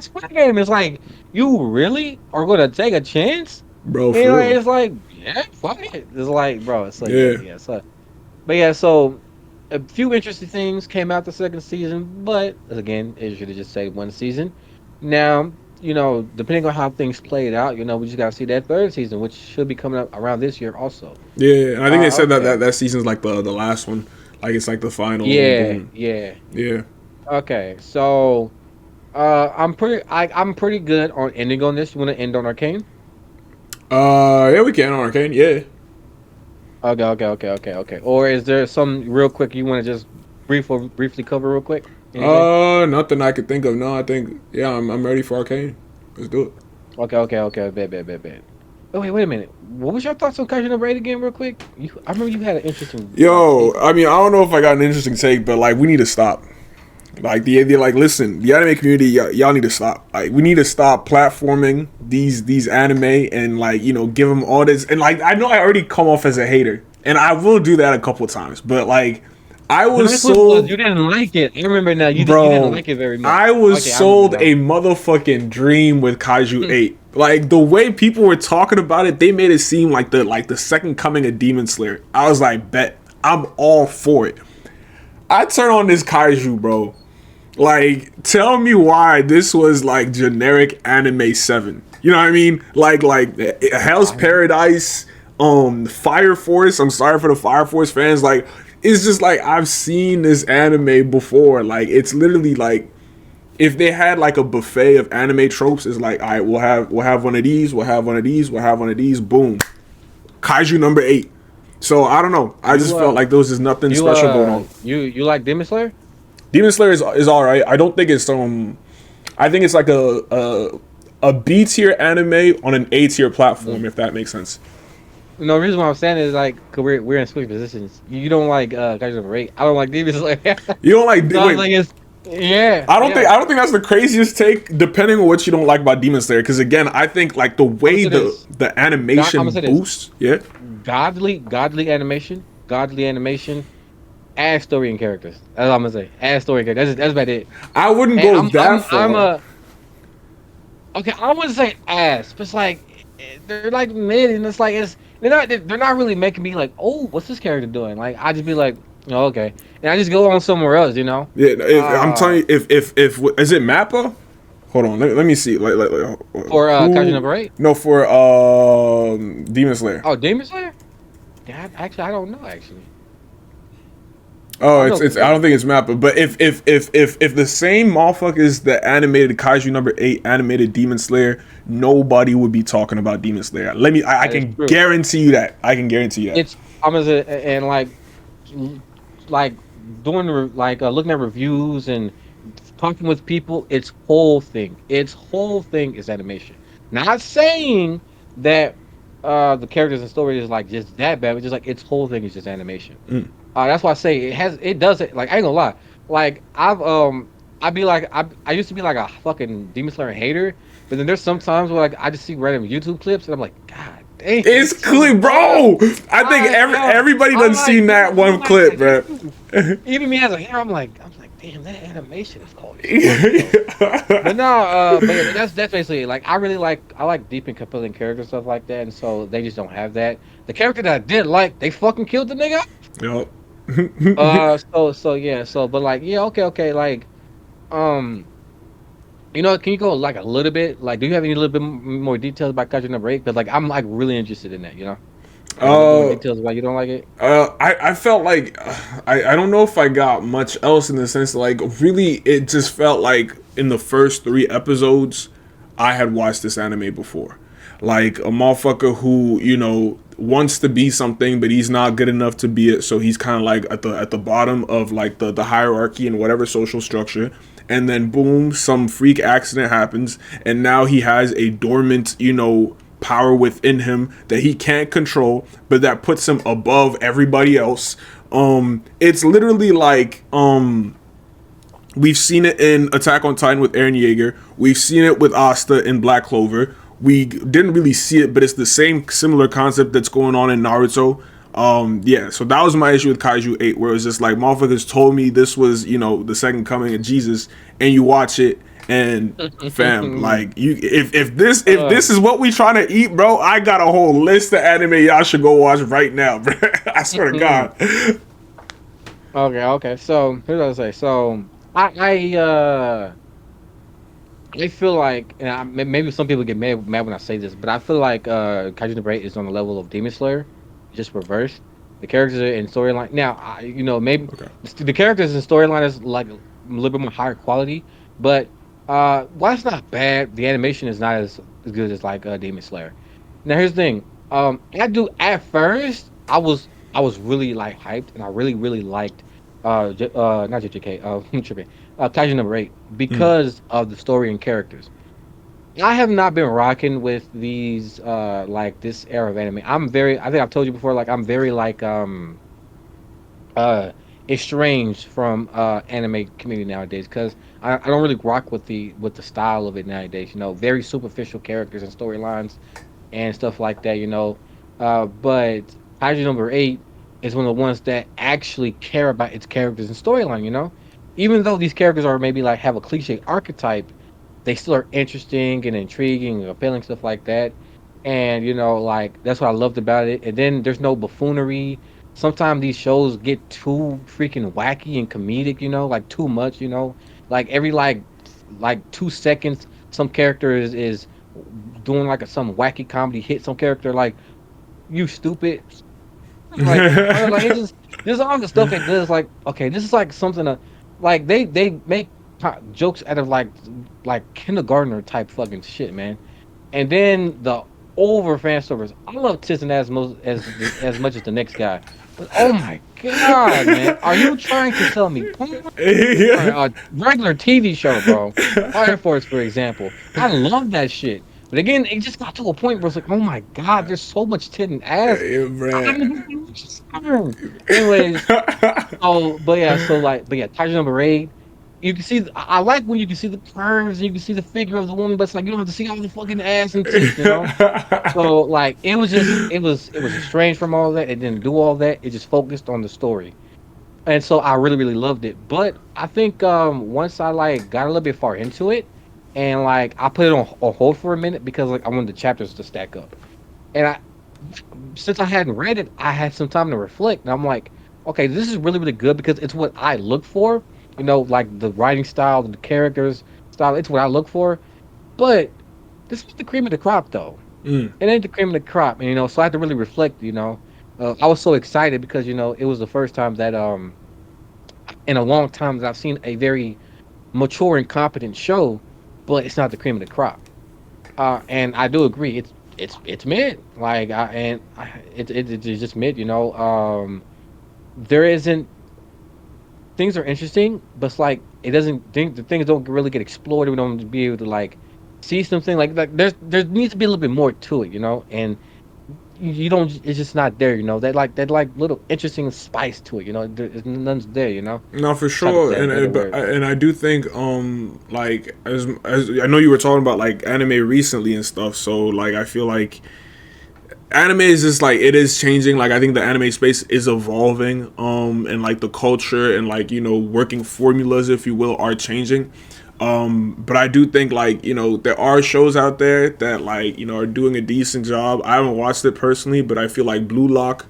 Squid Game. It's like you really are gonna take a chance. Bro, And for real. it's like, yeah, fuck it. It's like, bro, it's like, yeah, Yeah. yeah. So, but yeah, so a few interesting things came out the second season, but again, it should have just stayed one season. Now, depending on how things played out, we just gotta see that third season, which should be coming up around this year also. Yeah, and I think they said that Okay. that season's like the last one, like it's like the final, Yeah, boom. yeah. Yeah. Okay, so I'm pretty good on ending on this. You want to end on Arcane? Yeah, we can on Arcane. Yeah. Okay. Or is there some real quick you want to just briefly cover real quick? Anything? Nothing I could think of. No, I think, yeah, I'm ready for Arcane. Let's do it. Okay. Bet. Oh wait a minute. What was your thoughts on Kaiju number 8 again, real quick? I remember you had an interesting like Yo, take. I mean, I don't know if I got an interesting take, but like we need to stop. Like like, listen, the anime community, y'all need to stop. Like we need to stop platforming these anime, and like, give them all this. And like, I know I already come off as a hater, and I will do that a couple times, but like, I The was nice one was sold. you didn't like it. I remember now. You didn't Bro, like it very much. I was Okay, I remember sold now. a motherfucking dream with Kaiju 8. Like the way people were talking about it, they made it seem like the second coming of Demon Slayer. I was like, bet, I'm all for it. I turn on this Kaiju, bro. Like, tell me why this was like generic anime 7. You know what I mean? Like Hell's Paradise, Fire Force. I'm sorry for the Fire Force fans. Like, it's just like, I've seen this anime before. Like, it's literally like, if they had like a buffet of anime tropes, it's like, all right, we'll have one of these, we'll have one of these, we'll have one of these, boom. Kaiju number 8. So I don't know. I just You felt like there was just nothing special going on. you like Demon Slayer? Demon Slayer is all right. I don't think it's I think it's like a B tier anime on an A tier platform, if that makes sense. No, the reason why I'm saying is like, cause we're in switch positions. You don't like Kaiju number 8. I don't like Demon Slayer. You don't like, So I was wait, like, it's yeah, I don't think yeah. I don't think that's the craziest take, depending on what you don't like about Demon Slayer. Because again, I think like the I'm gonna way say this. the I'm gonna animation say this. boosts, yeah. Godly animation. Godly animation. Add story and characters. That's all I'm gonna say. Add story and characters. That's about it. I wouldn't And go that I'm far. a okay. I wouldn't say ass, but it's like they're like mid, and it's like they're not really making me like, oh, what's this character doing? Like I just be like, oh, okay, and I just go on somewhere else, you know. Yeah, if, I'm telling Uh, you, if is it Mappa? Hold on, let me see. for Kaiju Who? number 8. No, for Demon Slayer. Oh, Demon Slayer. Yeah, actually, I don't know. Actually, I Oh, don't know it's. because I don't think it's Mappa. But if the same motherfuckers that animated Kaiju number 8 animated Demon Slayer, nobody would be talking about Demon Slayer. I that is can true. guarantee you that. I can guarantee you that. It's I'm as a and like doing looking at reviews and talking with people. Its whole thing is animation. Not saying that the characters and story is like just that bad, but just like its whole thing is just animation. That's why I say it does it. Like I ain't gonna lie. Like I used to be like a fucking Demon Slayer hater, but then there's some times where like I just see random YouTube clips and I'm like, God damn, It's this shit is clear, fire. bro. I think everybody I'm done like, seen this that is one like clip, bro. even me as a hater, I'm like, damn, that animation is cold as fuck, bro. But no, but yeah, that's basically it. Like I like deep and compelling characters stuff like that, and so they just don't have that. The character that I did like, they fucking killed the nigga. Yup. So yeah, but like yeah, okay, like um, can you go like a little bit? Like, do you have any little bit more details about Country Number 8? Because like I'm like really interested in that. Like a little bit more uh, details why you don't like it. I felt like I don't know if I got much else in the sense like really it just felt like in the first 3 episodes I had watched this anime before, like a motherfucker who wants to be something but he's not good enough to be it, so he's kind of like at the bottom of like the hierarchy and whatever social structure, and then boom, some freak accident happens and now he has a dormant power within him that he can't control, but that puts him above everybody else. It's literally like we've seen it in Attack on Titan with Eren Yeager. We've seen it with Asta in Black Clover. We didn't really see it, but it's the same similar concept that's going on in Naruto. Yeah, so that was my issue with Kaiju 8, where it was just like motherfuckers told me this was, the second coming of Jesus, and you watch it and fam, like you if uh, this is what we trying to eat, bro, I got a whole list of anime y'all should go watch right now, bro. I swear to God. okay. So here's what I say. So I feel like, and maybe some people get mad when I say this, but I feel like Kaiju Number 8 is on the level of Demon Slayer, just reversed. The characters and storyline. Now, maybe Okay. the characters and storyline is like a little bit more higher quality, but while it's not bad, the animation is not as good as like Demon Slayer. Now, here's the thing. I do at first, I was really like hyped, and I really liked not JJK, I'm tripping, Kaiju Number 8 because of the story and characters. I have not been rocking with these like this era of anime. I think I've told you before, like I'm very like uh estranged from anime community nowadays because I don't really rock with the style of it nowadays. Very superficial characters and storylines and stuff like that. But Kaiju Number 8 is one of the ones that actually care about its characters and storyline. Even though these characters are maybe like have a cliche archetype, they still are interesting and intriguing and appealing, stuff like that. And like that's what I loved about it. And then there's no buffoonery. Sometimes these shows get too freaking wacky and comedic, like too much, like every like 2 seconds, some character is doing like some wacky comedy hit. Some character like you stupid, like bro, like it just all the stuff it does. Like okay, this is like something like they make jokes out of like kindergartner type fucking shit, man. And then the over fan service. I love Tizan as much as the next guy, but oh my god, man, are you trying to sell me porn or Yeah. a regular TV show, bro? Fire Force, for example. I love that shit. But again, it just got to a point where it's like, oh my god, there's so much tit and ass. Yeah, I'm bruh. gonna Anyways, but yeah, Tiger number 8. You can see. I like when you can see the curves and you can see the figure of the woman, but it's like you don't have to see all the fucking ass and tits. So like it was estranged from all that. It didn't do all that. It just focused on the story. and so I really, really loved it. But I think once I like got a little bit far into it, and like I put it on hold for a minute because like I wanted the chapters to stack up. And I since I hadn't read it, I had some time to reflect. And I'm like, okay, this is really, really good because it's what I look for. Like the writing style, the characters style. It's what I look for. But this was the cream of the crop, though. Mm. It ain't the cream of the crop, and so I had to really reflect. I was so excited because it was the first time that in a long time that I've seen a very mature and competent show, but it's not the cream of the crop. And I do agree, it's mid. Like it's just mid. There isn't things are interesting, but it's like it doesn't think the things don't really get explored. We don't be able to like see something like there needs to be a little bit more to it. And you don't. It's just not there. That like little interesting spice to it. None's there. No, for Trying to sure, say a better word. and I do think like as I know you were talking about like anime recently and stuff, so like I feel like anime is just like it is changing. Like I think the anime space is evolving, and like the culture and like working formulas, if you will, are changing. But I do think like there are shows out there that like are doing a decent job. I haven't watched it personally, but I feel like Blue Lock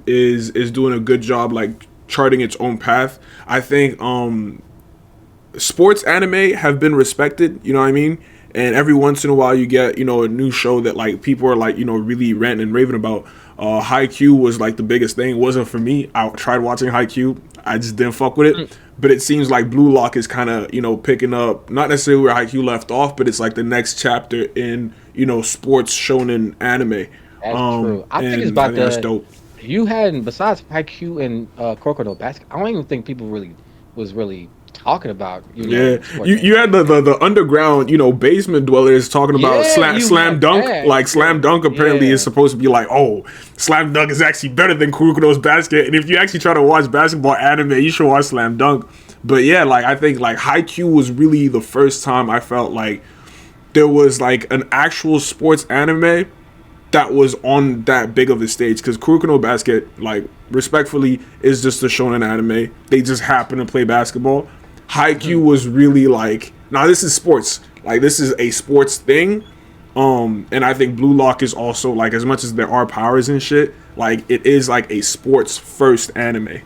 is doing a good job like charting its own path. I think sports anime have been respected, you know what I mean? And every once in a while you get, a new show that like people are like, really ranting and raving about. Haikyuu was like the biggest thing. It wasn't for me. I tried watching Haikyuu. I just didn't fuck with Mm, it. But it seems like Blue Lock is kind of, picking up not necessarily where Haikyuu left off, but it's like the next chapter in, sports shonen anime. that's true. I think it's And I about think that's the dope. you had besides IQ and Crocodile Basket. I don't even think people really was really talking about Yeah, sports you had anime. the underground, basement dwellers talking about Yeah, you slam had dunk. that. Like Yeah, slam dunk apparently is yeah. supposed to be like, oh, slam dunk is actually better than Kuroko's basket. And if you actually try to watch basketball anime, you should watch slam dunk. But yeah, like I think like Haikyuu was really the first time I felt like there was like an actual sports anime that was on that big of a stage because Kurokono Basket, like respectfully, is just a shonen anime. They just happen to play basketball. Haikyuu Mhm. was really like, nah, this is sports. Like this is a sports thing. And I think Blue Lock is also like, as much as there are powers and shit, like it is like a sports first anime.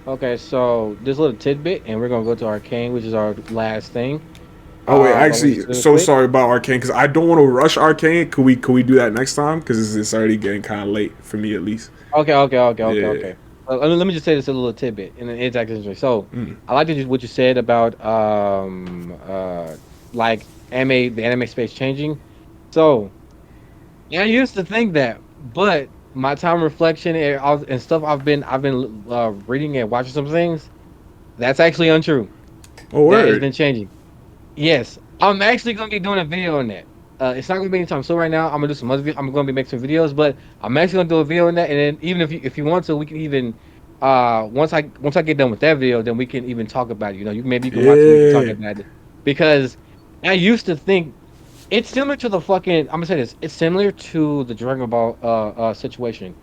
Okay, so this little tidbit, and we're gonna go to Arcane, which is our last thing. Oh wait, I want to actually, do it so quick. sorry about Arcane because I don't want to rush Arcane. Could we do that next time? Because it's already getting kind of late for me at least. Okay, okay, okay, okay, Yeah. okay. Let me just say this a little tidbit, and it's actually interesting. So, Mm. I like what you said about like the anime space changing. So, yeah, I used to think that, but my time reflection and stuff I've been reading and watching some things. That's actually untrue. Oh That has word. been changing. Yes, I'm actually gonna be doing a video on that. It's not gonna be anytime soon right now. I'm gonna do some other. I'm gonna be making some videos, but I'm actually gonna do a video on that. And then even if you want to, we can even once I get done with that video, then we can even talk about it. Maybe you can watch it. We can talk Yeah. about it because I used to think it's similar to the fucking. I'm gonna say this. It's similar to the Dragon Ball situation.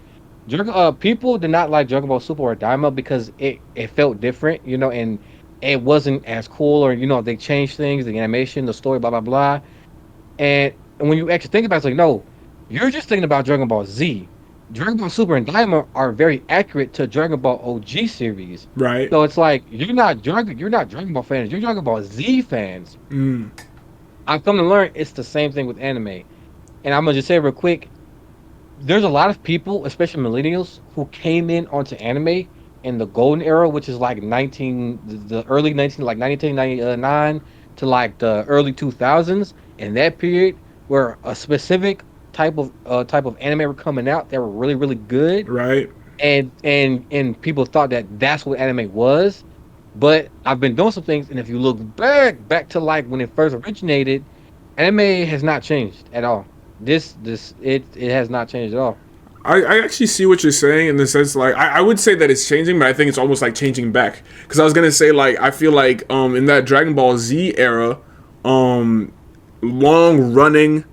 People did not like Dragon Ball Super or Daima because it felt different, and it wasn't as cool, or they changed things, the animation, the story, blah blah blah. And when you actually think about it, it's like no, you're just thinking about Dragon Ball Z. Dragon Ball Super and Daima are very accurate to Dragon Ball OG series. Right. So it's like you're not Dragon Ball fans, you're Dragon Ball Z fans. Mm. I've come to learn it's the same thing with anime. And I'm gonna just say real quick, there's a lot of people, especially millennials, who came in onto anime in the golden era, which is like the early 19, like 1999 to like the early 2000s. In that period, where a specific type of anime were coming out that were really really good, Right. and people thought that that's what anime was. But I've been doing some things, and if you look back to like when it first originated, anime has not changed at all. It has not changed at all. I actually see what you're saying in the sense like I would say that it's changing, but I think it's almost like changing back. Because I was gonna say like I feel like in that Dragon Ball Z era, um long running,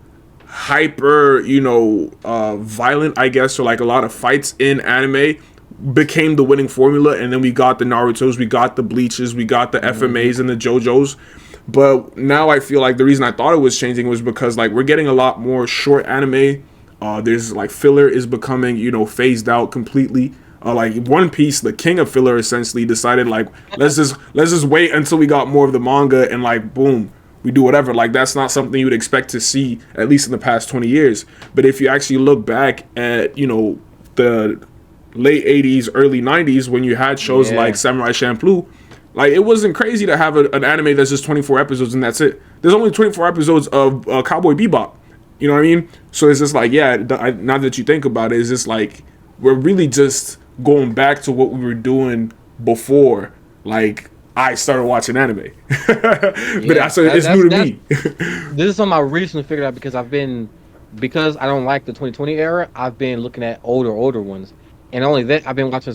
hyper, violent, I guess, or like a lot of fights in anime became the winning formula, and then we got the Narutos, we got the Bleaches, we got the FMAs and the JoJos. But now I feel like the reason I thought it was changing was because like we're getting a lot more short anime. There's like filler is becoming, you know, phased out completely. Like One Piece, the king of filler, essentially decided like let's just wait until we got more of the manga, and like boom, we do whatever. Like that's not something you would expect to see, at least in the past 20 years. But if you actually look back at, you know, the late 80s, early 90s, when you had shows like Samurai Champloo, like it wasn't crazy to have an anime that's just 24 episodes and that's it. There's only 24 episodes of Cowboy Bebop. You know what I mean? So it's just like, yeah, now that you think about it, it's just like we're really just going back to what we were doing before, like I started watching anime. But so it's new to me. This is something I recently figured out because I don't like the 2020 era. I've been looking at older ones, and only that I've been watching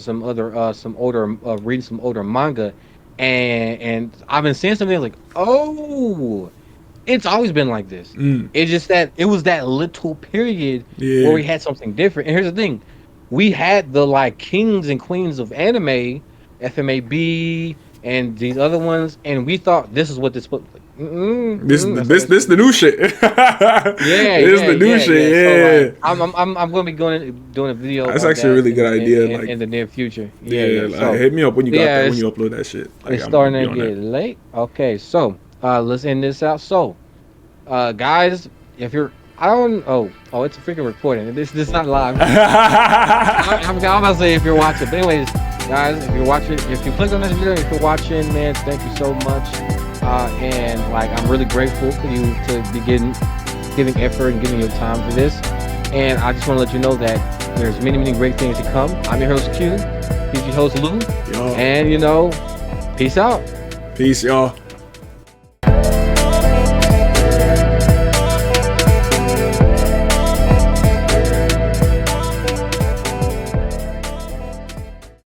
reading some older manga, and I've been seeing something like, oh, it's always been like this. It's just that it was that little period where we had something different. And here's the thing: we had the like kings and queens of anime, FMAB, and these other ones, and we thought this is what this was. This the new shit. This the new shit. So, like, I'm going to be doing a video. That's actually a really good idea. In the near future. So, hit me up when you got that, when you upload that shit. Like, it's starting to get late. Okay, so let's end this out. So, guys, if you're it's a freaking recording. This is not live. I'm about to say if you're watching. But anyways, guys, if you're watching, if you click on this video, if you're watching, man, thank you so much. And like I'm really grateful for you to be giving effort and giving your time for this. And I just want to let you know that there's many great things to come. I'm your host Q, PG host Lou, and you know, peace out. Peace, y'all.